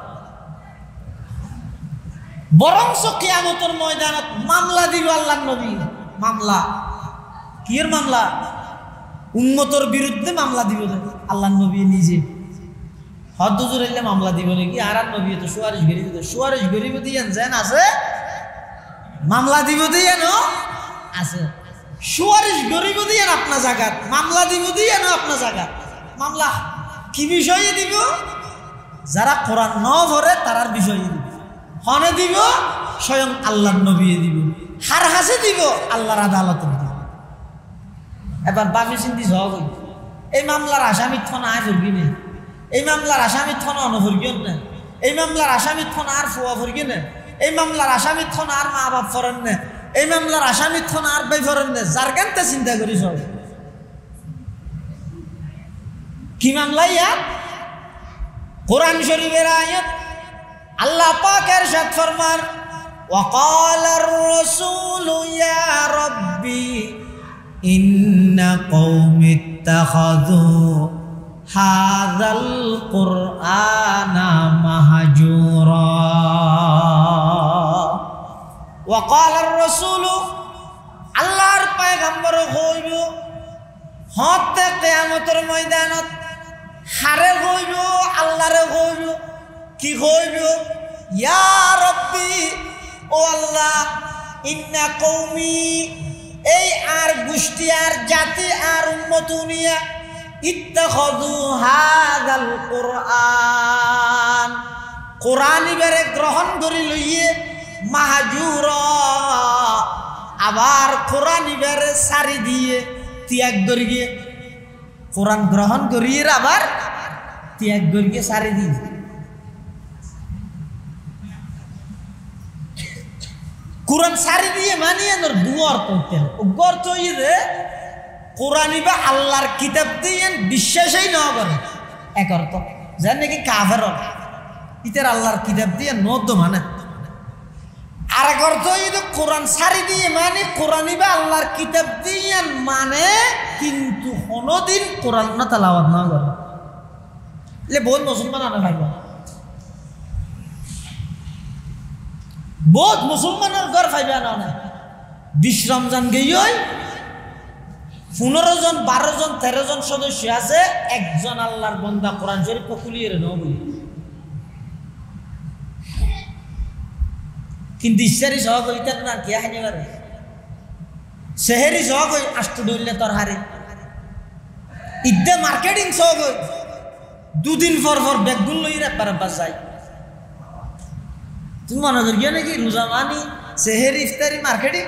বরঞ্চ কিয়ামতের ময়দানত মামলা দিব আল্লাহর নবী। মামলা কির মামলা উম্মতের বিরুদ্ধে মামলা দিব আল্লাহর নবী নিজে হদ হুজুর এলে মামলা দিব নাকি আর নবী তো সুয়ারিশ গরিব দিয়েন যেন আছে মামলা দিব দিয়েন আছে সুয়ারিশ গরিব দিয়েন আপনার জায়গাত মামলা দিব দিয়েন আপনার জায়গাত। মামলা কি বিষয়ে দিব যারা কোরআন ন ভরে তারার বিষয়ে দিব হনে দিব স্বয়ং আল্লাহর নবী দিব হার হাসে দিব আল্লাহর আদালত দিব। এবার বাকি চিন্তি সহজ এই মামলার আসামি থন আয় ফুরবি না এই মামলার আসামি থন অনফুরগিও না এই মামলার আসামি থন আর ফুয়া ফুরগি না এই মামলার আসামি থন আর মা বাপ ফরেন না এই মামলার আসামি থন আর ভাই ফরেন না যার কানতে চিন্তা করি সব কি মামলা ইয়া কোরআন শরীফের আয়াত আল্লাহ পাক ইরশাদ ফরমান وقال الرسول يا ربي إن قوم اتخذوا هذا القرآن مهجورا وقال الرسول আল্লাহর পয়গম্বর হইব হতে কিয়ামতের ময়দানত হারে হইব আল্লাহরে হইব কি হইব ইয়া রব্বি ও আল্লাহ ইন্না কওমি এই আর গোষ্ঠী আর জাতি আর উম্মত নিয়া ইত্তাখাযু হাযাল কুরআন কোরআন ইবারে গ্রহণ করি লইয়ে মাহাজুর, আবার কোরআন ইবারে সারি দিয়ে ত্যাগ করি গিয়ে, কোরআন গ্রহণ করিয়ে আবার ত্যাগ করি গিয়ে সারি দিয়ে। কোরআন সারি দিয়ে মানিয়ে তোর দু অর্থ হইতেন, অর্থ হইয়ে কোরআন ইবা আল্লাহর কিতাব দিয়ে বিশ্বাসই না করে এক অর্থ, যার নাকি কাফের ইতার আল্লাহর কিতাব দিয়ে নত মানে। আর এক অর্থ কোরআন সারি দিয়ে মানে কোরআন ইবা আল্লাহর কিতাব দিয়ে মানে, কিন্তু কোনদিন কোরআন না তেলাওয়াত না করে। বহুত মুসলমান আনা ভাইবা, বহুত মুসলমানের ঘর পাইবে না। 20 রমজান গেই 15 জন 12 জন 13 জন সদস্য আছে, একজন আল্লাহর বান্দা কোরআন শরীফ খুলিয়ে রে নবী, কিন্তু ইচ্ছারি সহগ হইতেন না কে হানি পারে, সেহেরি সহগ হই আসতে ধরলে তোর হারে, ঈদে মার্কেটিং সহগ হই 2 দিন পর ব্যাগগুলো লই রাখবার যায়। তুমি মনে করি নাকি রোজা মানি সেহেরি ইফতারি মার্কেটিং?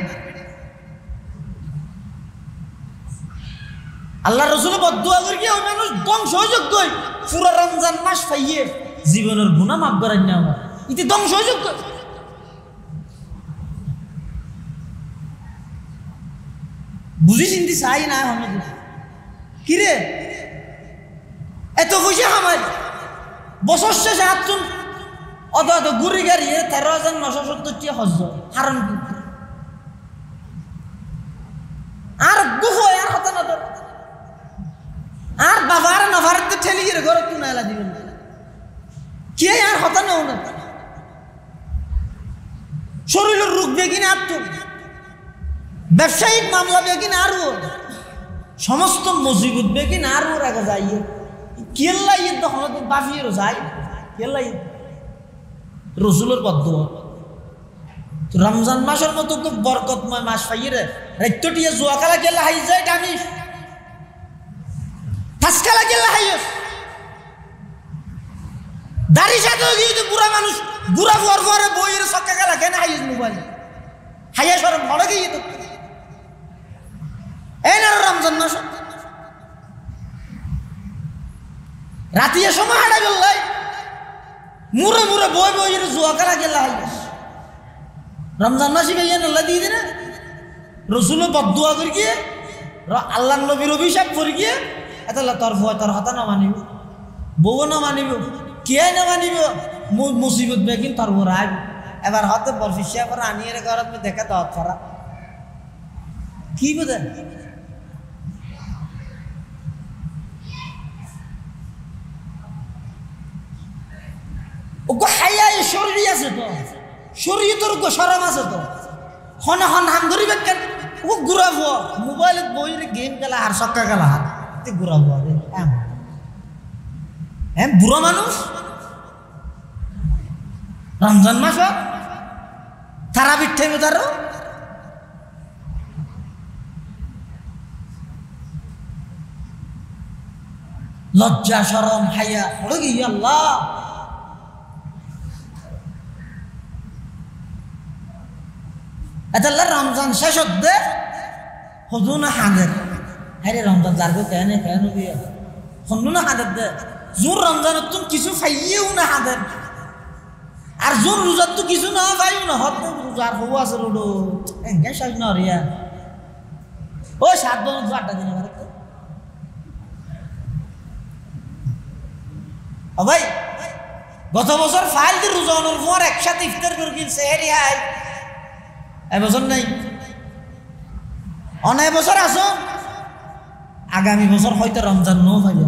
আল্লাহ রসুল বদুয়া করি ওই মানুষ ধ্বংসযোগ্য, পুরো রমজান মাস পাইয়ে জীবনের গুনাহ মাফ করেন না, ইতি ধ্বংসযোগ্য। বুঝি চিন্তি চাই না কিরে এত পয়সা আমার বছর শেষে হাতছুন অত গুড়ি গাড়ি 13,970 হজ হারণ, আর গুহ আর হতা না তোর, আর বাবার নভার ঠেলি গিয়ে ঘর তুই নাইলা দিবেন কে আর হতা না, শরীরের রোগ বেগিনে আর তুই ব্যবসায়িক মামলা বেগিন আরো সমস্ত মুসিবত বেগিন আরো আগে যাইয়ে কেল্লা ঈদ তখন বাফিয়েরও যাই কেল্লা ঈদ রসুলের বদুয়া। রমজান মাসের মতো তো বরকতময় মাস পাইয়ে রে, রাইতটিয়া জুয়া খেলা গেলা হাই যায় ডামিস ফাঁস খেলা গেলা হাইস দাড়ি সাথে গিয়ে বুড়া মানুষ বুড়া বুয়ার ঘরে বইয়ের সক্কা খেলা কেন হাইস মোবাইল হাইয়া সরম ভরে গিয়ে তো এই না রমজান মাস রাতিয়া সময় হাঁটা গেল মুরে মুরে বই বইয়ের জুয়া খেলা গেলা হাইস রমজান মাসি ভাইয়া নাল্লা দিয়ে দে না রসুলের বদুয়া করে গিয়ে আল্লাহ নবীর অভিশাপ করে গিয়ে এত তোর ভয় তোর হতা না মানিব, বউ না মানিব, কে না মানিব, মুসিবত বেগিন তোর ভোর আইব। এবার হতে বরফিসিয়া করে আনিয়ে ঘরত দেখা তো খারাপ কি বোঝেন। ওগো হাইয়া শরীর আছে তো, শরীর তোর সরম আছে তো, হন হন হাম ধরি বেকেন ও ঘুরাবো মোবাইলত বইয়ের গেম খেলা আর সক্কা খেলা হার ঘুরাবো হ্যাঁ বুড়ো মানুষ রমজান মাস তারা বিঠে তার লজ্জা শরম হাইয়া পড়ে গিয়ে আল্লাহ এতাল্লা রমজান শেষ হতে হজু না হাঁদের হ্যাঁ রমজান যার কেন কেন বিয়ে হনু না হাঁদের দে জোর রমজান তো কিছু ফাইয়েও না হাঁদের আর জোর রোজার তো কিছু না পাইও না হত রোজার হবু আছে রোডো এঙ্গে শেষ না রিয়া ও 7 দিন 8 দিন ও ভাই গত বছর ফাইল দিয়ে রোজা অনর পর একসাথে ইফতার করে কিনছে হেরি হাই এবছর নাই অনেক বছর আসো আগামী বছর হয়তো রমজান নো পাইবে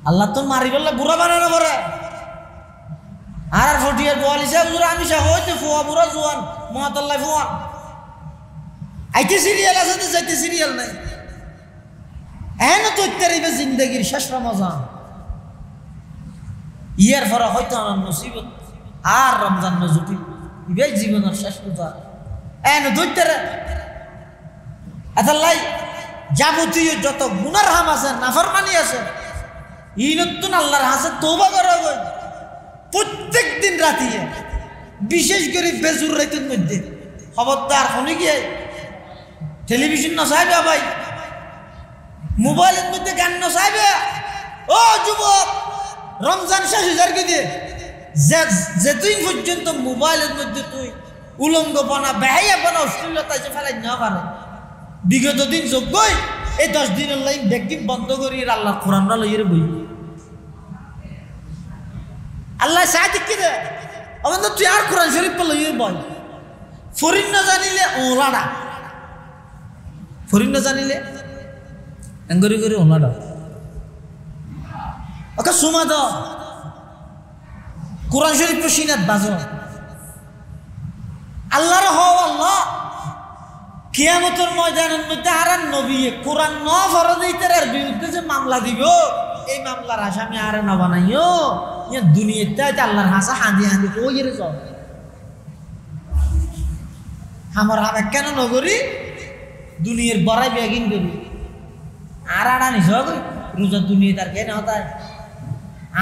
আল্লাহ তো মারি বললে বুড়া বানানো পরে আর 40 ইয়ার বল হিসাব আমি হইতে ফুয়া বুড়া জোয়ান মহাতাল্লাহ ফুয়ান আইতে সিরিয়াল আছে তো যাইতে সিরিয়াল নাই এন তো ইত্যাদি জিন্দগির শেষ রমজান ইয়ার পরে হয়তো আমার মুসিবত আর রমজান নজুটি ইবেই জীবনের শেষ পূজা এন দৈত্যের এতাল্লাই যাবতীয় যত গুনার হাম আছে নাফরমানি আছে ই নতুন আল্লাহর হাসে তওবা করা প্রত্যেক দিন রাতে, বিশেষ করে বেজুর রাতের মধ্যে খবরদার শুনে গিয়ে টেলিভিশন নচাইবে ভাই, মোবাইলের মধ্যে গান নচাইবে। ও যুবক, রমজান শেষ হয়ে কি দিয়ে যেদিন পর্যন্ত মোবাইলের মধ্যে তুই উলঙ্গপনা বেহাইয়াপনা অশ্লীলতা যে ফেলাই না পারে, বিগত দিন যোগ্যই এই 10 দিনের লাইন ব্যাগিং বন্ধ করি আল্লাহ কোরআনরা লইয়ে বই। আল্লাহ সাহায্য কি দে আমাদের, তুই আর কোরআন শরীফ লইয়ে বই। ফরিন না জানিলে ওলাডা, ফরিন না জানিলে এঙ্গরি করে ওলাডা ওকে সুমা দ কোরআন শরীফ সিনাত বাজ। আল্লাহর হও আল্লাহ কিয়ামতের ময়দানের মধ্যে আর নবী কোরআন ন ফরজের বিরুদ্ধে যে মামলা দিব, এই মামলার আসামি আর না বানাইও ইয়া দুনিয়াতে আল্লাহর হাসা হাঁদি হাঁদি কইরে যাও। আমার হাবে কেন নগরী দুনিয়ার বড়াই বেগিন করি আর আড়ানি সহ গই রোজা দুনিয়া তার কেন হতায়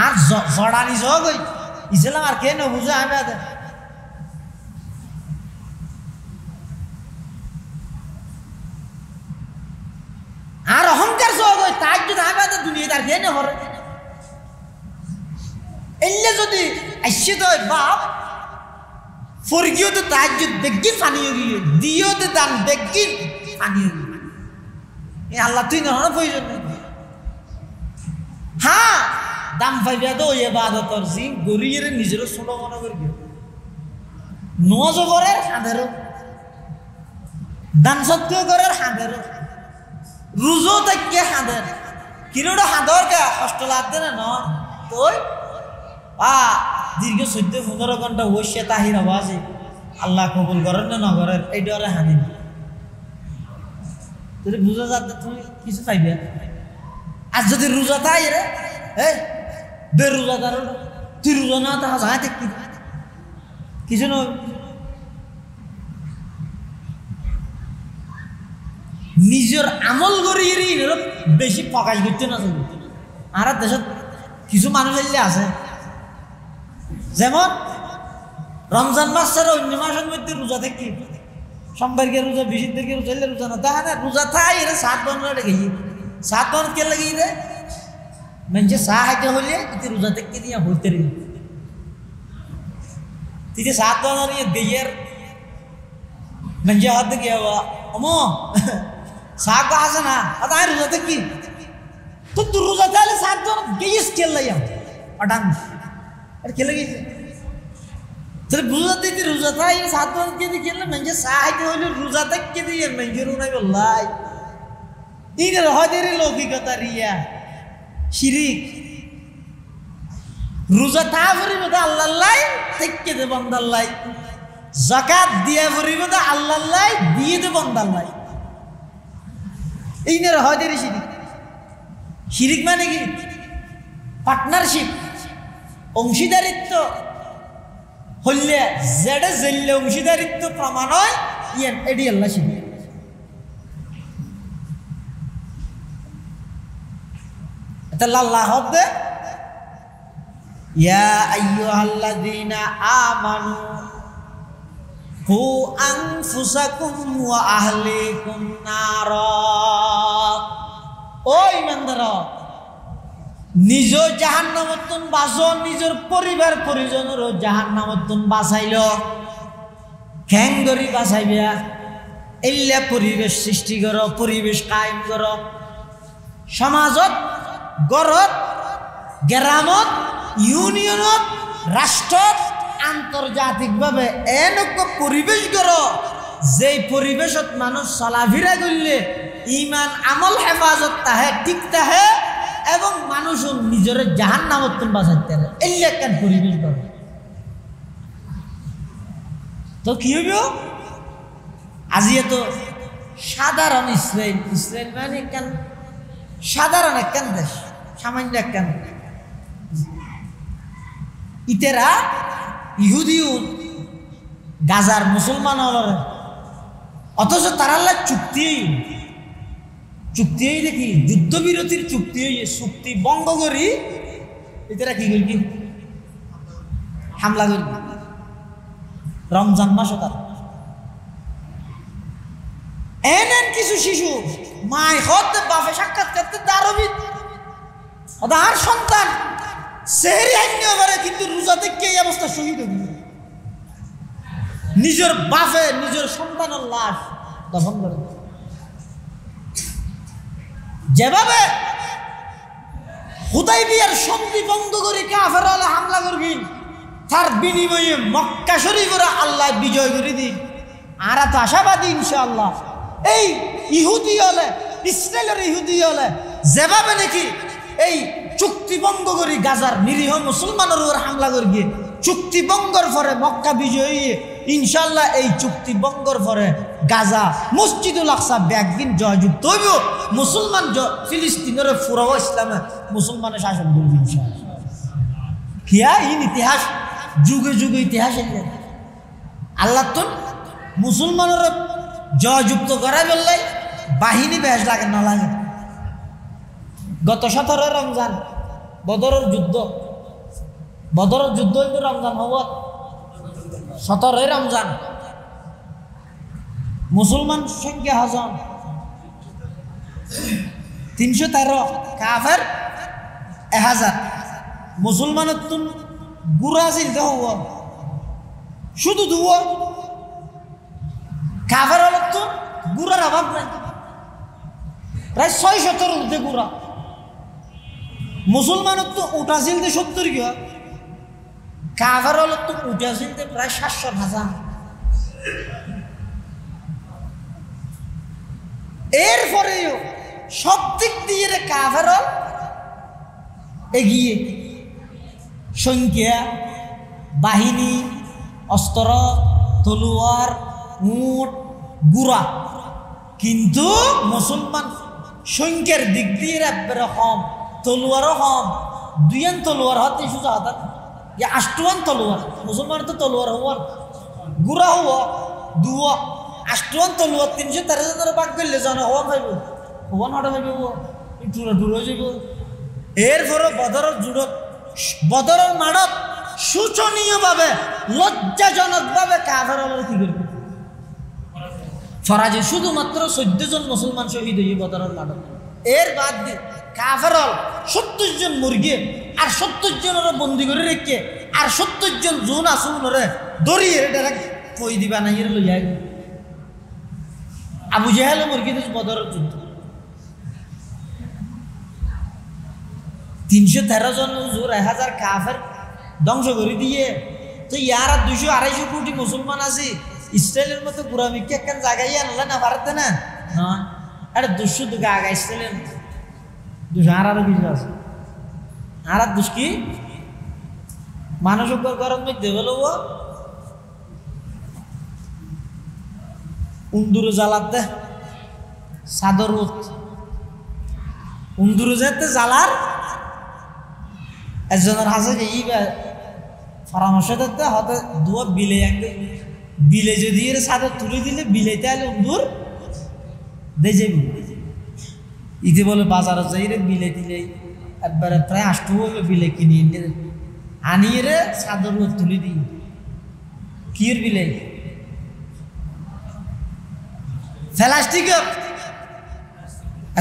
আর জড়ানি সহ গই ইসলাম আর কেন বুঝে আমি আর অহংকার সহ গই তাই যদি আমি দুনিয়া তার কেন হরে এলে যদি আসছে তো বাপ ফরগিও তো তাই যদি বেগিন ফানিয়ে গিয়ে দিও তো দান বেগিন ফানিয়ে গিয়ে এই আল্লাহ তুই না প্রয়োজন নেই। হ্যাঁ দাম পাইবা তো ওই এবাদতর জিম গরিয়ের নিজেরও ছোট মনে করবি নজগরের হাঁধেরও দান সত্য করার হাঁধেরও রুজো থেকে হাঁধের কিরোটা হাঁধর কে কষ্ট লাগতে না নয় তোই দীর্ঘ 14-15 ঘন্টা বসে তাহির আওয়াজে আল্লাহ কবুল করেন না নগরের এই ডরে হানি যদি বুঝা যাতে তুমি কিছু পাইবে। আর যদি রোজা তাই রে বেরোজাদার তুই রোজা না তা যায় দেখি কিছু নয়। নিজের আমল করি বেশি প্রকাশ করতে না চলবে। আর দেশত কিছু মানুষ আছে যেমন রমজান মাস ছাড়া অন্য মাসের মধ্যে রোজা থাকি, সোমবারকে রোজা, বিশিরকে রোজা রোজা না দেখা না রোজা থাই রে 7 বন্ধ রেখে 7 বন্ধ কে লাগিয়ে রে মানে চাহ হাইতে হলে তুই রোজা থেকে নিয়ে হইতে রে তুই 7 বন্ধ নিয়ে দেয়ের মানে হাত গিয়ে অমো চাহ গা আছে না তাই রোজা থেকে তো তুই রোজা তাহলে 7 বন্ধ গিয়েস খেল লাইয়া অটান আর খেলে গেছে তাহলে রোজা দিতে রোজা থাই 7 বন্ধ কে দিয়ে খেললে মানে চাহ হাইতে হলে রোজা থেকে দিয়ে মানে রোনাই বললাই ইনের হদের লৌকিকতা রিয়া শিরিক রোজা তা ফুরিব তো আল্লাহ থেকে দে বন্দাল্লাই যাকাত দিয়া ফুরিব তো আল্লাহ দিয়ে দে বন্দাল্লাই ইনের হদের শিরিক। শিরিক মানে কি পার্টনারশিপ অংশীদারিত্ব হইলে যেটা জেললে অংশীদারিত্ব প্রমাণ হয় ইয়েন এডি আল্লাহ শিরিক। আল্লাহ হদে ইয়া আইয়ুহাল্লাযীনা আমানু কু আনফুসাকুম ওয়া আহলিকুম নারা, ও ঈমানদাররা নিজ জাহান্নামতন বাঁচো, নিজের পরিবার পরিজনেরও জাহান্নামতন বাঁচাইল। খ্যাং ধরি বাঁচাইবা এল্লা পরিবেশ সৃষ্টি করো, পরিবেশ কায়েম করো সমাজত, গড়ত, গ্রামত, ইউনিয়নত, রাষ্ট্রত, আন্তর্জাতিকভাবে এনেক পরিবেশ গড় যেই পরিবেশত মানুষ চলাফেরা করলে ইমান আমল হেফাজত তাহে ঠিক তাহে এবং মানুষ নিজের জাহান্নামত বাঁচাইতে পারে এল্লা কেন পরিবেশ গড়। তো কি হইব আজি এত সাধারণ ইসরায়েল, ইসরায়েল মানে কেন সাধারণ একখান দেশ, সামান্য একখান ইতেরা ইহুদিও গাজার মুসলমান হল অথচ তারা চুক্তি দেখি যুদ্ধবিরতির চুক্তি চুক্তি ভঙ্গ করি এতেরা কি করবি হামলা করি রমজান মাসে তার এন কিছু শিশু মায় হতে বাপে সাক্ষাৎ করতে দারবিত আর সন্তান সেহরি আইনিও করে কিন্তু রোজা থেকে এই অবস্থা শহীদ হয়ে নিজের বাপে নিজের সন্তানের লাশ দফন করে যেভাবে হুদাইবিয়ার সন্ধি বন্ধ করে কাফেররা হামলা করবি তার বিনিময়ে মক্কা শরীফের আল্লাহ বিজয় করে দিন আর তো আশাবাদী ইনশাআল্লাহ এই ইহুদি হলে ইসরায়েলের ইহুদি হলে যেভাবে নাকি এই চুক্তি ভঙ্গ করি গাজার নিরীহ মুসলমানের উপর হামলা করি গিয়ে চুক্তি ভঙ্গর পরে মক্কা বিজয় হয়ে ইনশাআল্লাহ এই চুক্তি ভঙ্গর পরে গাজা মসজিদুল আকসা একদিন জয়যুক্ত হইব মুসলমান ফিলিস্তিনের ফুরাও ইসলামে মুসলমানের শাসন করবে ইনশাআল্লাহ কিয়া ইন ইতিহাস যুগে যুগে ইতিহাস আল্লাহ তো মুসলমানের জয়যুক্ত করা বললে বাহিনী বেশ লাগে না লাগে গত 17 রমজান বদরের যুদ্ধ হইল রমজান হব 17 রমজান মুসলমান সংখ্যা হাজার 313 কাফের 1000 মুসলমানের তুন গুড়া চিলতে হব শুধু দুয়া কাফের হল তো গুড়ার অভাব নাই প্রায় 600 উঠে গুড়া মুসলমানের তো উঠা চিলতে 70 গিয়া কাফের হল তো উঠা চিলতে প্রায় 700,000 এরপরেও সব দিক দিয়ে কাফের এগিয়ে সংখ্যা বাহিনী অস্ত্র তলোয়ার উট গুড়া কিন্তু মুসলমান সংখ্যার দিক দিয়ে একবারে কম তলোয়ারও কম 2 তলোয়ার হাতে সোজা হাত আষ্টওয়ান তলোয়ার মুসলমান তো তলোয়ার হওয়ার গুড়া হওয়া 2 আষ্টওয়ান তলোয়ার 313 জনের ভাগ করলে জানো হওয়া পাইব হওয়া নটা পাইব টুরা টুরা যাব এরপরে বদরের মাঠত শোচনীয়ভাবে লজ্জাজনকভাবে কাফের হল কি করবে ফরাজে শুধুমাত্র 14 জন মুসলমান শহীদ হয়ে বদরের মাঠত এর বাদ দিয়ে কাফের হল 70 জন মুরগি আর 70 জনের বন্দি করে রেখে আর 70 জন জুন আসুনরে দড়িয়ে ডাইরেক্ট কই দিবা না এর লইয়া আবু জাহেল মুরগি দিস বদরের যুদ্ধ 313 জন হুজুর 1000 কাফের ধ্বংস করে দিয়ে তো ইয়ার 200-250 কোটি মুসলমান আছে ইসরায়েলের মতো গুরামিকে একখান জায়গায় আনলে না পারতে না আরে 200 দুগা আগা ইসরায়েলের 200 আর বেশি আছে আর দুষ কি মানুষ গরম মধ্যে বলো উন্দুরে জ্বালাতে সাদর উন্দুরে যেতে জ্বালার একজনের হাসে এই পরামর্শ দিতে হয়তো দুয়া বিলে বিলে যদি এর সাদর তুলে দিলে বিলেতে আলে উন্দুর দে যাব ইতে বলে বাজারে যাই রে বিলে দিলে একবারে প্রায় 8 হইবে বিলে কিনে এনে আনিয়ে রে সাদর তুলে দিই কির বিলে প্লাস্টিকের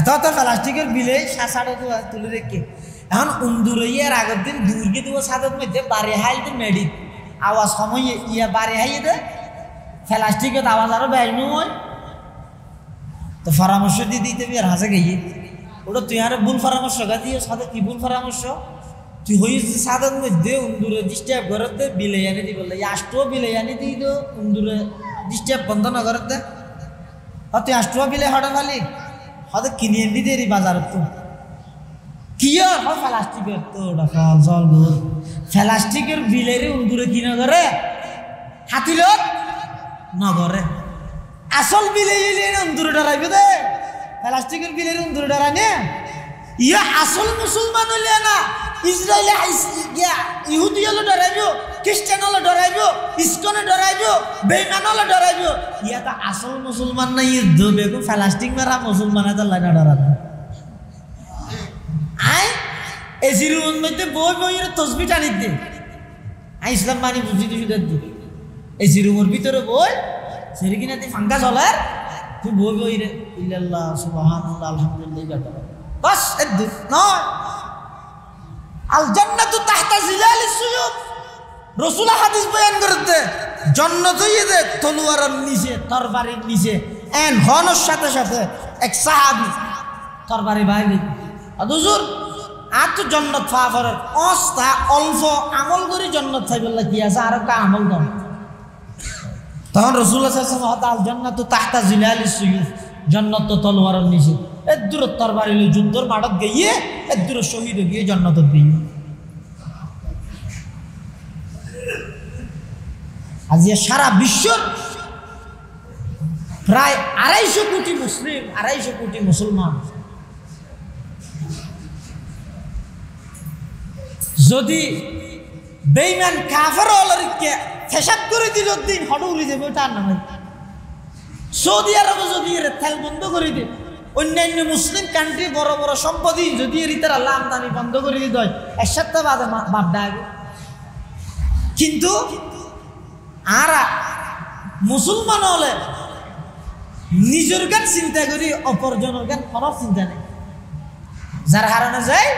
এত প্লাস্টিকের বিলে সাড়ে তুলে রেখে এখন উন্দুরইয়ার আগের দিন দুর্গে দেবো সাদর মধ্যে বাড়ি হাইতে মেডি আওয়াজ সময় ইয়া বাড়ি হাইয়ে দে প্লাস্টিকের আওয়াজ আরো বেড়ানো হয় তো পরামর্শ দিয়ে দিতে আর হাসে গিয়ে ওটা তুই আর ভুল পরামর্শ গা দিয়ে সাথে কি ভুল পরামর্শ তুই হয়েছে সাদর মধ্যে উন্দুরে ডিস্টার্ব করতে বিলে আনি দি বললে আষ্টও বিলে আনি দিই তো উন্দুরে ডিস্টার্ব বন্ধ না করতে তুই আষ্টও বিলে হঠাৎ খালি হয়তো কিনে এনে দিয়ে বাজার তো কি প্লাস্টিকের তো ওটা ফল জল দূর প্লাস্টিকের বিলের উন্দুরে কিনা করে হাতিল নগরে আসল বিলে উন্দুরে ডরাইবে দে প্লাস্টিকের বিলের উন্দুরে ডরা নে ইয়া আসল মুসলমান হইলে না ইসরায়েলে ইহুদি হলে ডরাইব খ্রিস্টান হলে ডরাইব ইস্কনে ডরাইব বেইমান হলে ডরাইব ইয়া তো আসল মুসলমান না ইয়ে বেগম প্লাস্টিক মারা মুসলমান আছে লাইনা ডরাবে আয় এসির মধ্যে বই বইয়ের তসবি টানি দে আই ইসলাম মানি বুঝি তুই শুধু এসি রুমের ভিতরে বই সেরে কিনা তুই ফাঙ্কা চলার তুই বই বই রে ইল্লাল্লাহ সুবহানাল্লাহ আলহামদুলিল্লাহ বাস এদ্দুর নয়। আল জান্নাতু তাহতা জিলালিস সুয়ুফ, রাসূল হাদিস বয়ান করতে জান্নাত হইছে তলোয়ারের নিচে, তরবারির নিচে। এন হনর সাথে সাথে এক সাহাবী তরবারি বাইরে হুজুর আর তো জান্নাত পাওয়া পড়ে অস্তা অল্প আমল করে জান্নাত পাইবল্লা কি আছে আর একটা আমল দাও। তখন রাসূলুল্লাহ সাল্লাল্লাহু আলাইহি ওয়াসাল্লাম জান্নাতু তাহতা জিলালিস সুয়ুফ, জান্নাত তো তলোয়ারের নিচে। এর দূর তরবারি লই যুদ্ধর মাঠত গিয়ে এর দূর শহীদ গিয়ে জান্নাতত গিয়ে। আজ সারা বিশ্বর প্রায় 250 কোটি মুসলিম, 250 কোটি মুসলমান যদি বেঈমান কাফের অলরিকে হিসাব করে দিল দিন হড় উড়ে যাবে তার নামে। সৌদি আরবে যদি এর তেল বন্ধ করে দিই, অন্যান্য মুসলিম কান্ট্রি বড় বড় সম্পত্তি যদি এর ইতার আল্লাহ আমদানি বন্ধ করে দিতে হয় এক সপ্তাহ বাদে বাপডা আগে। কিন্তু আর মুসলমান হলে নিজের গান চিন্তা করি অপরজনের গান কোনো চিন্তা নেই, যার কারণে যায়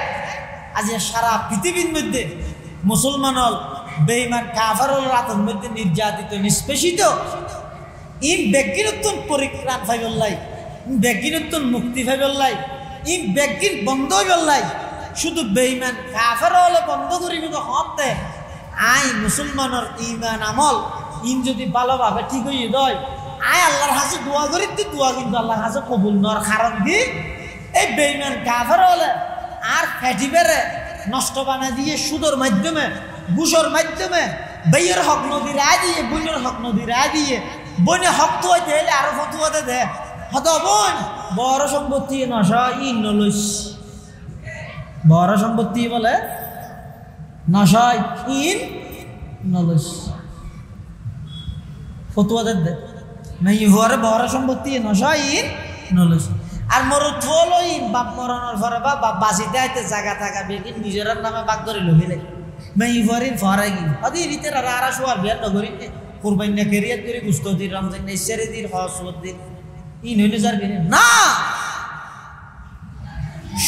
আজ সারা পৃথিবীর মধ্যে মুসলমান হল বেঈমান কাফের হল রাতের মধ্যে নির্যাতিত নিষ্পেষিত। ইন ব্যক্তিনত্তন পরিত্রাণ পাইবল্লাই, ব্যক্তিনত্তন মুক্তি পাইবল্লাই, ইন ব্যক্তির বন্ধ হইবল্লাই। শুধু বেঈমান কাফের হলে বন্ধ করিব হতে আই মুসলমানের ঈমান আমল ইন যদি ভালোভাবে ঠিক হয়ে যায় আয় আল্লাহর কাছে দোয়া করি, দোয়া কিন্তু আল্লাহর কাছে কবুল নর। কারণ কি এই বেঈমান কাফের হলে আর ফ্যাটি বেড়ে নষ্ট বানা দিয়ে সুদর মাধ্যমে ঘুষের মাধ্যমে বেয়ের হক নদী রায় দিয়ে বইনের হক নদী রায় দিয়ে বইনে হক তো হইতে হলে আরো ফতুয়াতে দে হত বোন বড় সম্পত্তি নশ ইন নলইস, বড় সম্পত্তি বলে নশয় ইন নলইস ফতুয়াতে দে নাই হরে বড় সম্পত্তি নশয় ইন নলইস। আর মোর থল ইন বাপ মরণের পরে বা বাপ বাঁচিতে আইতে জায়গা থাকা বেগিন নিজের নামে বাক করে লইলে মাই ফরিন ফরাই গি আদি ভিতরে আর শোয়ার বিয়ার নগরী কুরবানি না কেরিয়াত করে গুস্ত দি রমজান নাই সেরে দির হসবত দি ইন হইলে যার না।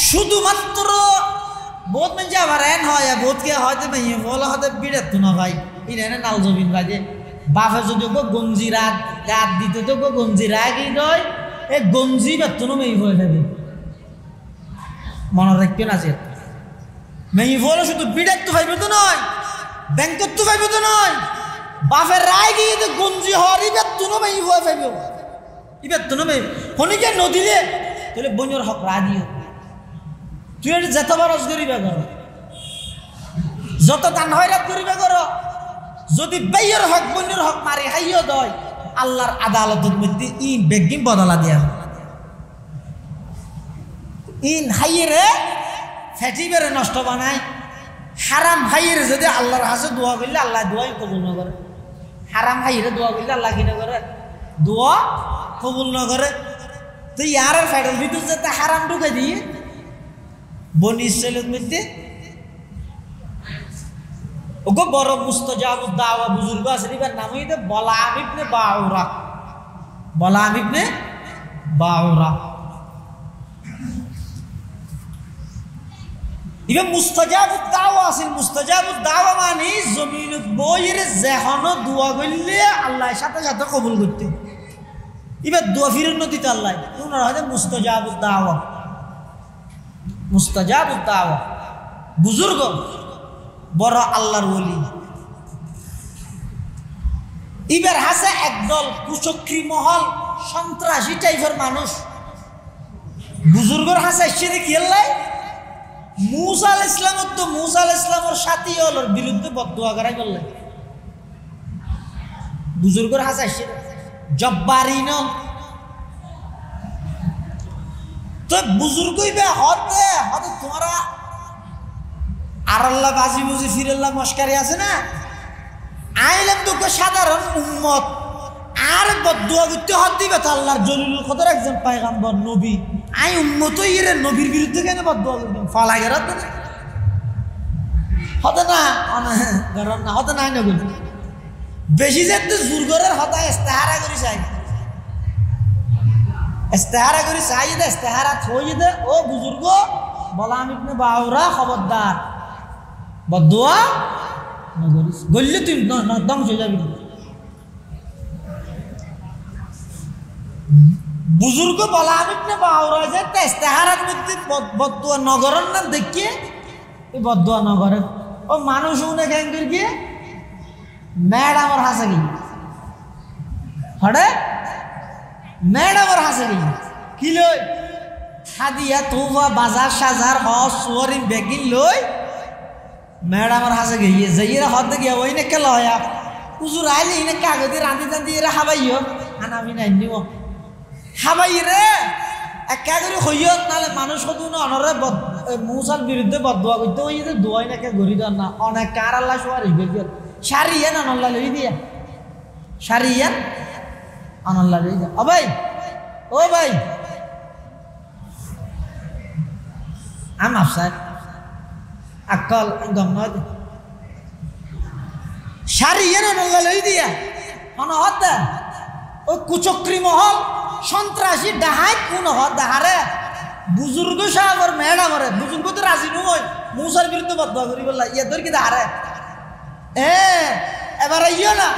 শুধুমাত্র বহুত মানে আবার এন হয় বহুতকে হয়তো মাই বলা হতে বিড়াত তো না ভাই ইন এনে নাল জমিন বাজে বাপে যদি গঞ্জি রাত গাত দিতে তো গঞ্জি রাগই নয় এ গঞ্জি বেতনও মেয়ে হয়ে যাবে মনে রাখবেন আছে। মেয়ে বলো শুধু বিড়ার তো ভাইবে তো নয়, ব্যাংকের তো ভাইবে তো নয়, বাপের রায় গিয়ে তো গঞ্জি হওয়ার ই বেতনও মেয়ে হয়ে যাবে, ই বেতনও মেয়ে হনিকে নদীরে তাহলে বইনের হক রা দিও। তুই এটা যত বরস করিবে করো, যত দান হয়রাত করিবে করো, যদি বেয়ের হক বইনের হক মারি হাইও দয় আল্লাহর আদালতের মধ্যে ইন বেগিম বদলা দিয়া ইন হাইরে ফেটি বেড়ে নষ্ট বানায়। হারাম হাইরে যদি আল্লাহর হাসে দোয়া করলে আল্লাহ দোয়াই কবুল না করে, হারাম হাইরে দোয়া করলে আল্লাহ কিনা করে দোয়া কবুল না করে। তো ইয়ার ফেডার ভিতর যাতে হারাম ঢুকে দিয়ে বনি ইসরাইলের মধ্যে ওগো বড় মুস্তাজাবুদ দাওয়া বুজুর্গ আছে এবার নাম হইতে বলাম ইবনে বাউরা, বলাম ইবনে বাউরা। ইবে মুস্তাজাবুদ দাওয়া আছে, মুস্তাজাবুদ দাওয়া মানে জমিনত বইয়ের যেহন দোয়া করলে আল্লাহর সাথে সাথে কবুল করতে। এবার দোয়া ফিরত নদীতে আল্লাহ ওনার হয়তো মুস্তাজাবুদ দাওয়া, মুস্তাজাবুদ দাওয়া বুজুর্গ বড় আল্লাহর ওলি। এবার হাসে একদল কুচক্রী মহল সন্ত্রাসী টাইপের মানুষ বুজুর্গর হাসে এসে দেখি আল্লাহ মুসা আলাইহিস সালাম তো মুসা আলাইহিস সালামের সাথী হলোর বিরুদ্ধে বদদোয়া করাই বললেন বুজুর্গর হাসে এসে জব্বারিন তো বুজুর্গই বে হতে হতে তোমরা আর আল্লাহ বাজি বুঝি ফিরাল্লাহ মস্কারি আছে না আইলাম তোকে সাধারণ উম্মত আর বদদোয়া করতে হাত দিবে তো আল্লাহর জলিলুল কদর একজন পয়গম্বর নবী আই উম্মত ইরে নবীর বিরুদ্ধে কেন বদদোয়া করবেন ফালা গেরাত হতে না গরম না হতে নাই নগুল বেশি যে তো জোর করে হতা ইস্তেহারা করি চাই ইস্তেহারা করি চাই দে ইস্তেহারা থই দে ও বুজুর্গ বলাম ইবনে বাউরা খবরদার বদুয়া নগরিস গল্লে তুই ধ্বংস হয়ে যাবি বুজুর্গ বলাম ইবনে বাউরা যে ইস্তেহারার মধ্যে বদুয়া নগরন না দেখিয়ে এই বদুয়া নগরে ও মানুষ উনে কেন গিয়ে ম্যাডামর হাসে গিয়ে হড়ে ম্যাডামর হাসে গিয়ে কি লই হাদিয়া তোফা বাজার সাজার হস সুয়ারিন বেগিন লই ম্যাডামর হাসে গিয়ে যাইরা হতে গিয়া ওই নে কেলা হয়া হুজুর আইলি নে কাগজে রাঁধি টাঁধি এরা হাবাইও হানাবি নাই নিও হাবাই রে একা করে হইও নালে মানুষ কত না অনরে মুসার বিরুদ্ধে বদুয়া করতে ওই যে দোয়াই নাকি গড়ি দেন না অনেক কার আল্লাহ সুয়ারিশ বেগিয়ে সারিয়েন আনল্লা লই দিয়া সারিয়েন আনল্লা লই দিয়া ও ভাই আম আফসার আকল গম নয় সারিয়েন আনল্লা লই দিয়া হন হতা ও কুচক্রি মহল সন্ত্রাসী ডাহাই কোন হত হারে বুজুর্গ সাগর ম্যাডামরে বুজুর্গ তো রাজি নয় মুসার বিরুদ্ধে বদুয়া করি বললা ইয়ে তোর কি হারে এবার ইয়ে না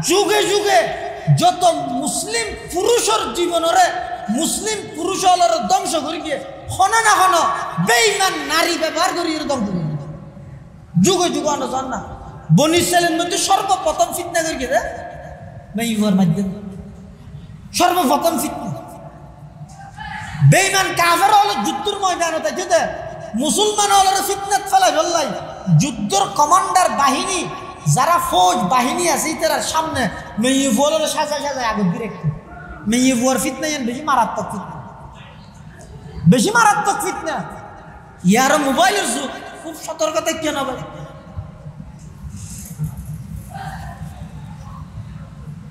যুগে যুগে যত মুসলিম পুরুষের জীবনরে মুসলিম পুরুষ ধ্বংস করি গিয়ে হন না হন বেঈমান নারী ব্যবহার করি ধ্বংস করি যুগে যুগে অনুযান না বনি ইসরাইলের মধ্যে সর্বপ্রথম ফিতনা করি গিয়ে মেইবার মাধ্যমে সর্বপ্রথম ফিতনা বেঈমান কাফের হলো যুদ্ধের ময়দানে যেতে মুসলমান হলো ফিতনাত ফেলাই বললাই যুদ্ধের কমান্ডার বাহিনী যারা ফৌজ বাহিনী আছে তার সামনে মেয়ে ফুয়ালের সাজা সাজায় আগে ডিরেক্ট মেয়ে ফুয়ার ফিতনা বেশি মারাত্মক ফিতনা ইয়ার মোবাইলের যুগ খুব সতর্কতা কেন ভাই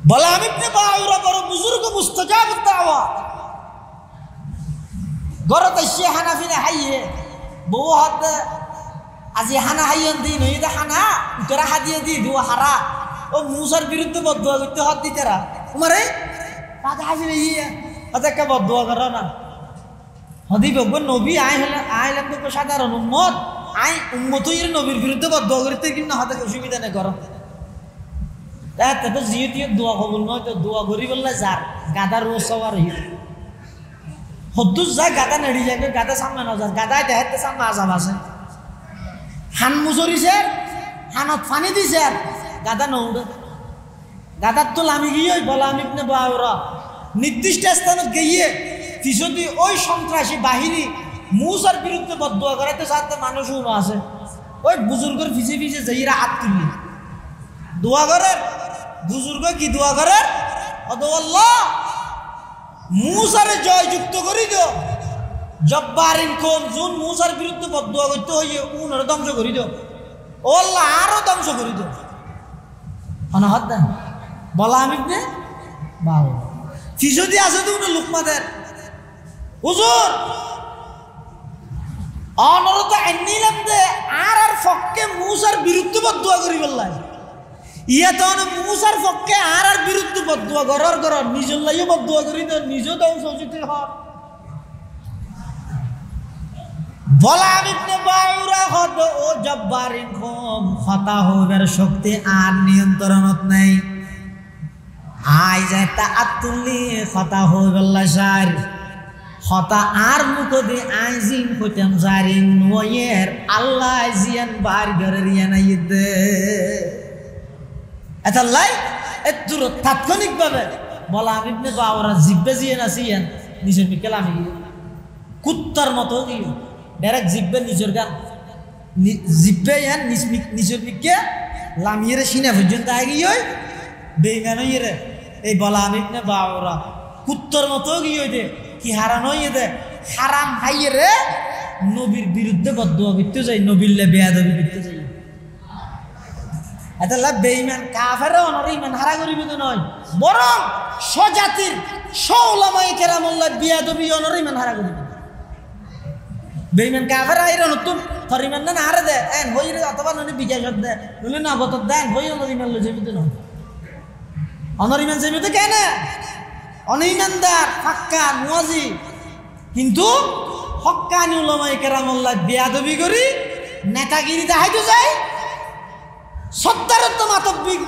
বলা আমি বাউরা বড় বুজুর্গ মুস্তাজাব দাওয়া গরত সে হানাফিনে হাইয়ে বউ হাত আজি হানা হাইয়ন দিন হইদা হানা উতরা হাদিয়ে দি দুয়া হারা ও মুসার বিরুদ্ধে বদুয়া করতে হাত দিতেরা তোমারে কাজ হাজিরে ইয়া আদা বদুয়া করো না হদি বগব নবী আইলাম তো সাধারণ উম্মত আই উম্মত এর নবীর বিরুদ্ধে বদুয়া করতে কিন্তু হাতে অসুবিধা নেই করো তাতে তো জিয়তি দোয়া কবুল নয় তো দোয়া করি বললে যার গাদা রোজ সবার হই হদ্দুস যা গাদা নেড়ি যাবে গাদা সামনে না যা গাদায় দেখাতে সামনে আজাব আছে হান মুসরিছে হানত ফানি দিছে গাদা নৌড়ে গাদার তো লামি গিয়ে বলা আমি বাউরা নির্দিষ্ট স্থানে গিয়ে যদি ওই সন্ত্রাসী বাহিনী মুসার বিরুদ্ধে বদুয়া করাইতে সাথে মানুষ আছে ওই বুজুর্গের ভিজে ভিজে যাইরা হাত তুললি দোয়া করেন বুজুর্গ কি দোয়া করেন আল্লাহ মুসারে জয়যুক্ত করি দিও জব্বারিন কোন জুন মুসার বিরুদ্ধে বদুয়া করতে হইয়ে উনারে ধ্বংস করি দিও ও আল্লাহ আরো ধ্বংস করি দিও অনাহত দেন বলা আমি বাবু ফিসদি আছে তো উনি লুকমাদের হুজুর অনরত আইনিলাম দে আর ফককে মুসার বিরুদ্ধে বদুয়া করি বললাই ইয়া তো মুসার পক্ষে আর বিরুদ্ধে বদুয়া করার নিজের লাইও বদুয়া করি তো নিজেও ধ্বংস হতে হয় বলা ইবনে বাউরা হদ ও জব্বারিন কম খতা হবার শক্তি আর নিয়ন্ত্রণত নাই আই যায় তা আতুলি খতা হইবল্লা সার খতা আর মুখ দি আই জিন কইতাম জারিন ওয়ের আল্লাহ জিয়ান বার ঘরের ইয়ানাইতে এটা লাই এত তাৎক্ষণিকভাবে বলা ইবনে বাউরা জিব্বে জিয়ান আসিয়ান নিজের মিকেল আমি কুত্তার মতো গিয়ে ডাইরেক্ট জিব্বে নিজের গান জিব্বে ইয়ান নিজের মিকে লামিয়ে সিনে পর্যন্ত আগিয়ে বেইমান হইয়ে এই বলা ইবনে বাউরা কুত্তার মতো গিয়ে দে কি হারান হইয়ে দে হারাম হাইয়ে রে নবীর বিরুদ্ধে বদুয়া করতে যাই নবীল্লে বেয়াদবি করতে যাই এটা লাভ বেঈমান কাফের অনর ইমান হারা করিব তো নয় বরং স্বজাতির সওলামায়ে কেরামুল্লাহ বিয়াদবি অনর ইমান হারা করিব বেইমান কাফের আইরা নতুন হরিমান না আরে দে এন হইরে অথবা ননি বিকাশত দে নলে নগদ দেন হই অনরিমান লো যেবিতে ন অনরিমান যেবিতে কেন অনিমানদার ফাক্কা মুয়াজি কিন্তু হক্কানি উলামায়ে কেরামুল্লাহ বেয়াদবি করি নেতাগিরি দেখাইতে যায় সত্তারত্ব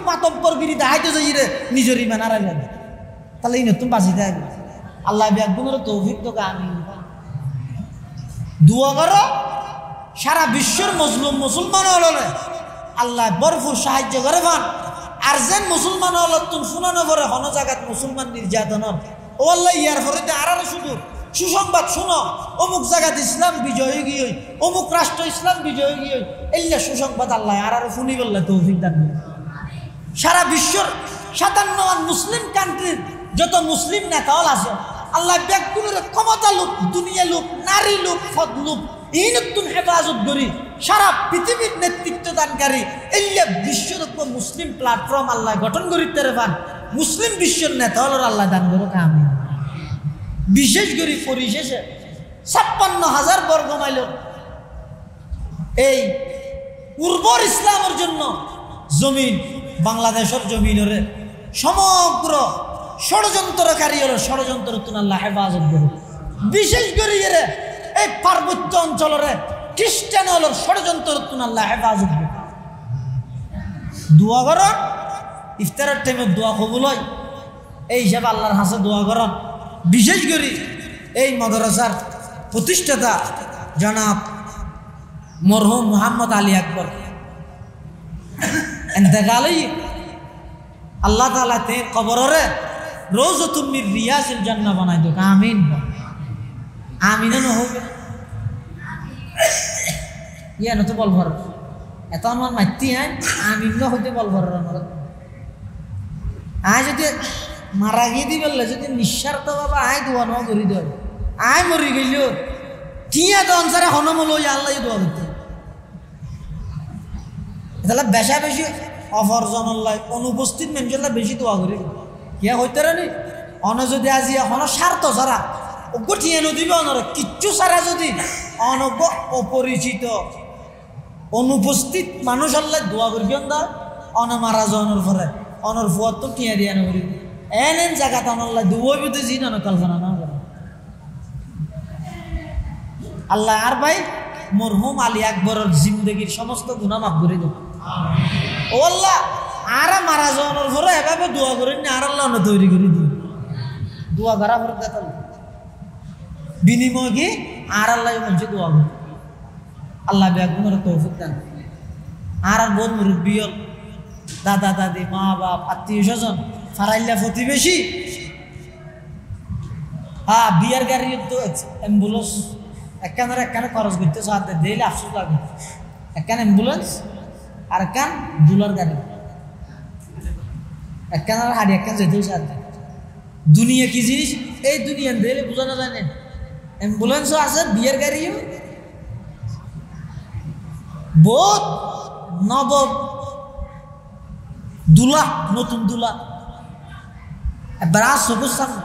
মাতব্বরগিরি দেখাইতে যাই রে নিজের ইমান হারাইবে তাহলে এই নতুন বাঁচি থাকবে আল্লাহ ব্যাগুনের তৌফিক তোকে আমি দুয়া করো সারা বিশ্বের মজলুম মুসলমান হল আল্লাহ বরফুর সাহায্য করে পান আর যেন মুসলমান হল তুমি শুনানো পরে হন জায়গাত মুসলমান নির্যাতন ও আল্লাহ ইয়ার পরে আর শুধু সুসংবাদ শুনো অমুক জায়গাত ইসলাম বিজয় গিয়ে অমুক রাষ্ট্র ইসলাম বিজয় গিয়ে এল্লা সুসংবাদ আল্লাহ আর শুনি বললে তৌফিক দান সারা বিশ্বর 57 মুসলিম কান্ট্রির যত মুসলিম নেতা হল আছে আল্লাহ ব্যাগুনের ক্ষমতা লোক দুনিয়া লোক নারী লোক ফদ লোক এই নতুন হেফাজত করি সারা পৃথিবীর নেতৃত্ব দানকারী এল্লা বিশ্বর মুসলিম প্ল্যাটফর্ম আল্লাহ গঠন করিতে পান মুসলিম বিশ্বের নেতা হল আল্লাহ দান করো আমি বিশেষ করে পরিশেষে 56,000 বর্গ মাইল এই উর্বর ইসলামের জন্য জমিন বাংলাদেশের জমিনের সমগ্র ষড়যন্ত্রকারী হল ষড়যন্ত্র তুন আল্লাহ হেফাজত করুন বিশেষ করে এই পার্বত্য অঞ্চলের খ্রিস্টান হল ষড়যন্ত্র তুন আল্লাহ হেফাজত করুন দোয়া করন ইফতারের টাইমে দোয়া কবুল হয় এই হিসাবে আল্লাহর হাসে দোয়া করন বিশেষ করে এই মাদ্রাসার প্রতিষ্ঠাতা জনাব মরহুম মোহাম্মদ আলী আকবর এতেকালই আল্লাহ তাআলা তে কবরে রওজাতুম মির রিয়াজিল জান্নাহ বানাই দো আমিন আমিন না হবে ইয়া না তো বলবার এত আমার মাইতি আই আমিন না হতে বলবার আমার আজ যদি মারা গিয়ে দি বললে যদি নিঃস্বার্থ বাবা আয় দোয়া ন করি দেয় আয় মরি গেল টিয়া তো অনসারে হনম লই আল্লাহ দোয়া করতে তাহলে বেশা বেশি অফরজন আল্লাহ অনুপস্থিত মেনজল্লাহ বেশি দোয়া করি কিয়া হইতে রে অন যদি আজি এখন স্বার্থ ছাড়া ওগো টিয়া নদিবে অনর কিচ্ছু ছাড়া যদি অনব অপরিচিত অনুপস্থিত মানুষ আল্লাহ দোয়া করবি দা অন মারা জনের পরে অনর ফুয়ার তো টিয়া দিয়া নকরি এন জায়গাতে আল্লাহ দুবই বুঝে জি না কল্পনা না করে আল্লাহ আর ভাই মরহুম আলী আকবরের জিন্দগির সমস্ত গুনাহ মাফ করে দেব ও আল্লাহ আর মারা যাওয়ার পরে এভাবে দোয়া করেন না আর আল্লাহ না তৈরি করে দিই দোয়া করা পরে দেখাল বিনিময় কি আর আল্লাহ মঞ্চে দোয়া করে আল্লাহ ব্যাগুনের তৌফিক দান আর বহুত মুরব্বী দাদা দাদি মা বাপ আত্মীয় স্বজন ফারাইল্লা প্রতিবেশী হ্যাঁ বিয়ার গাড়ি তো অ্যাম্বুলেন্স একখানে খরচ করতে সাথে দিলে আফসোস লাগে একখান অ্যাম্বুলেন্স আর একখান দুলার গাড়ি একখান আর হাড়ি একখান যেতেও সাথে দুনিয়া কি জিনিস এই দুনিয়া দিলে বোঝানো যায় না অ্যাম্বুলেন্সও আছে বিয়ার গাড়িও বহুত নব দুলা নতুন দুলা ব্রাস সবুজ সামনে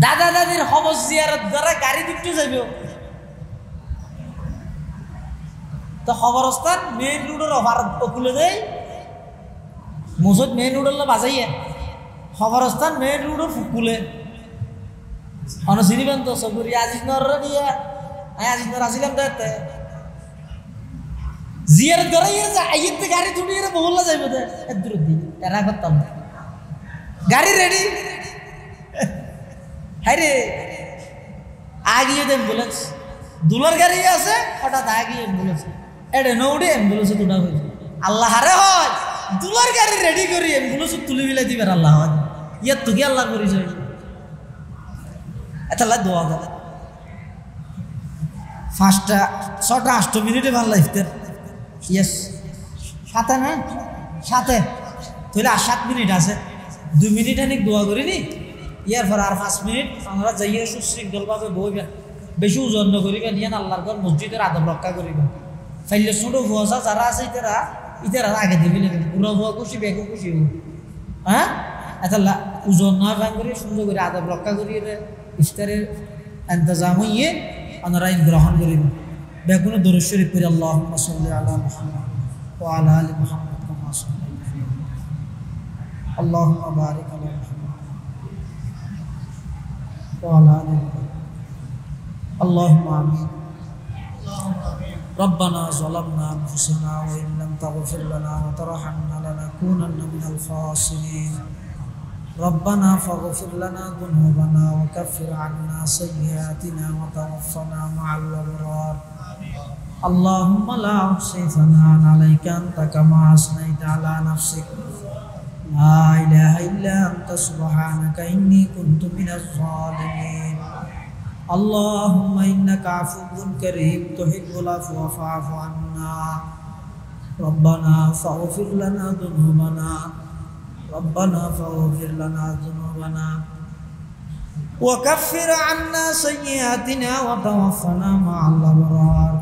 দাদা দাদির খবর জিয়ারত দ্বারা গাড়ি দিতে যাইব তো খবরস্থান মেইন রোডের অফার খুলে দেয় মুসদ মেইন রোডের বাজাইয়ে খবরস্থান মেইন রোডের ফুকুলে চিনিবেন তো সবুরি আজিজ নরে দিয়ে আজিজ নর আসিলাম তো জিয়ার দ্বারা আইতে গাড়ি তুলি বহল্লা যাইব দূর দিন এরা করতাম গাড়ি রেডি হ্যাঁ রে আগিয়ে অ্যাম্বুলেন্স দুলার গাড়ি আছে হঠাৎ আগিয়ে অ্যাম্বুলেন্স এটা নৌড়ে অ্যাম্বুলেন্সে তোলা হয়েছে আল্লাহ হারে হয় দুলার গাড়ি রেডি করি অ্যাম্বুলেন্স তুলি বিলাই দিবার আল্লাহ হয় ইয়ার তো কি আল্লাহর পরিচয় এটা দোয়া করে 5টা 6টা 8 মিনিটে ভালো লাগতে ইয়েস সাথে না সাথে তাহলে আর 7 মিনিট আছে 2 মিনিট অনেক দোয়া করিনি ইয়ার পর আর 5 মিনিট আমরা যাইয়ে সুশৃঙ্খলভাবে বইবেন বেশি ওজন করিবেন ইয়ান আল্লাহর ঘর মসজিদের আদব রক্ষা করিবেন ফাইলে ছোট ভুয়া যারা আছে ইতারা আগে দিবি নেবেন পুরো ভুয়া খুশি বেগও খুশি হ্যাঁ এটা ওজন নয় ভাঙ করে সুন্দর করে আদব রক্ষা করি ইফতারের ইন্তজাম হইয়ে ওনারা গ্রহণ করিব বেগুন দরুদ শরীফ পড়ি আল্লাহুম্মা সাল্লি আলা মুহাম্মাদ ওয়া আলা আলি মুহাম্মাদ কামা সাল্লাইতা আল্লাহুম্মা বারিক আলা মুহাম্মাদ ওয়া আলা আলি মুহাম্মাদ আল্লাহুম্মা আমিন ربنا ظلمنا أنفسنا وإن لم تغفر لنا وترحمنا لنكونن من الخاسرين ربنا فاغفر لنا ذنوبنا وكفر عنا سيئاتنا وتوفنا مع الأبرار اللهم لا أحصي ثناء عليك أنت كما أثنيت على نفسك لا إله إلا أنت سبحانك إني كنت من الظالمين اللهم إنك عفو كريم تحب العفو فاعف عنا ربنا فاغفر لنا ذنوبنا ربنا فاغفر لنا ذنوبنا وكفر عنا سيئاتنا وتوفنا مع الأبرار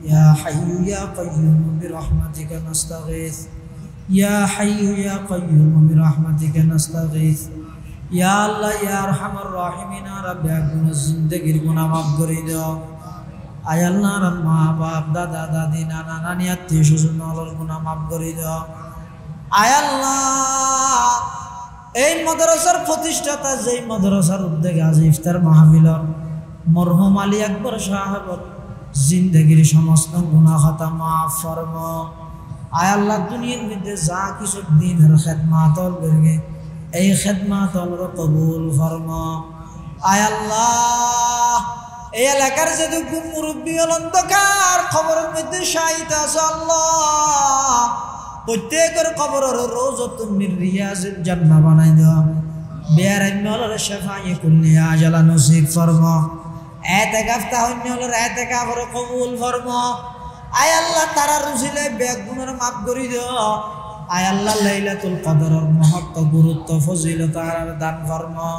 يا حي يا قيوم برحمتك نستغيث يا حي يا قيوم برحمتك نستغيث يا الله يا أرحم الراحمين رب أكون الزندگی گناہ معاف کری دو আয় আল্লাহ আর মা বাপ দাদা দাদি নানা নানি আত্মীয় স্বজন গুনাহ মাফ করে দাও আয় আল্লাহ এই মাদ্রাসার প্রতিষ্ঠাতা যেই মাদ্রাসার উদ্যোগে আজ ইফতার মাহফিল মরহুম আলী আকবর সাহেবের জিন্দেগির সমস্ত গুনাহ খাতা মাফ ফরমা আয় আল্লাহ দুনিয়ার মধ্যে যা কিছু দিনের খেদমাত করবে এই খেদমাত কবুল ফরমা আয় আল্লাহ এই এলাকার যেটুকু মুরব্বী অন্ধকার খবরের মধ্যে শাহিদ আছে আল্লাহ প্রত্যেকের কবরের রওজাতুম মিন রিয়াজিল জান্নাহ বানাই দাও বেয়ারাইমালের শাফায়ে কুল্লি আজালা নসিব ফরমা ইতিকাফ তাহমিলের ইতিকাফ কবুল ফরমা আয় আল্লাহ তারা রুজিলে বেগুনের মাফ করি দাও আয় আল্লাহ লাইলাতুল কদরের মহত্ব গুরুত্ব ফজিলত আর দান ফরমা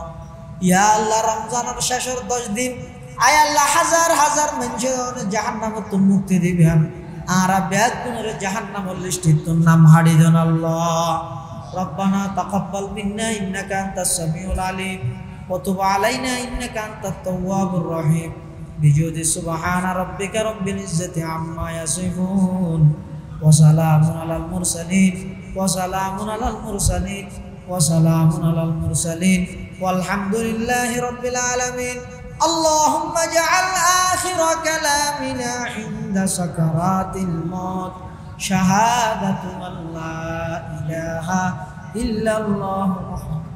ইয়া আল্লাহ রমজানের শেষের 10 দিন আয় আল্লাহ হাজার হাজার মানুষের জাহান্নামত মুক্তি দিবেন আর বেগুনের জাহান্নামের লিস্টে তোর নাম হাড়ি দেন আল্লাহ রব্বানা তাকাব্বাল মিন্না ইন্নাকা আনতাস সামিউল আলিম ওয়া তুব আলাইনা ইন্নাকা আনতাত তাওয়াবুর রহিম বিজুদি সুবহানা রাব্বিকা রাব্বিল ইজ্জাতি আম্মা ইয়াসিফুন ওয়া সালামুন আলাল মুরসালিন ওয়া সালামুন আলাল মুরসালিন ওয়া সালামুন আলাল মুরসালিন ওয়ালহামদুলিল্লাহি রাব্বিল আলামিন اللهم اجعل آخر كلامنا عند سكرات الموت شهادة أن لا إله إلا الله محمد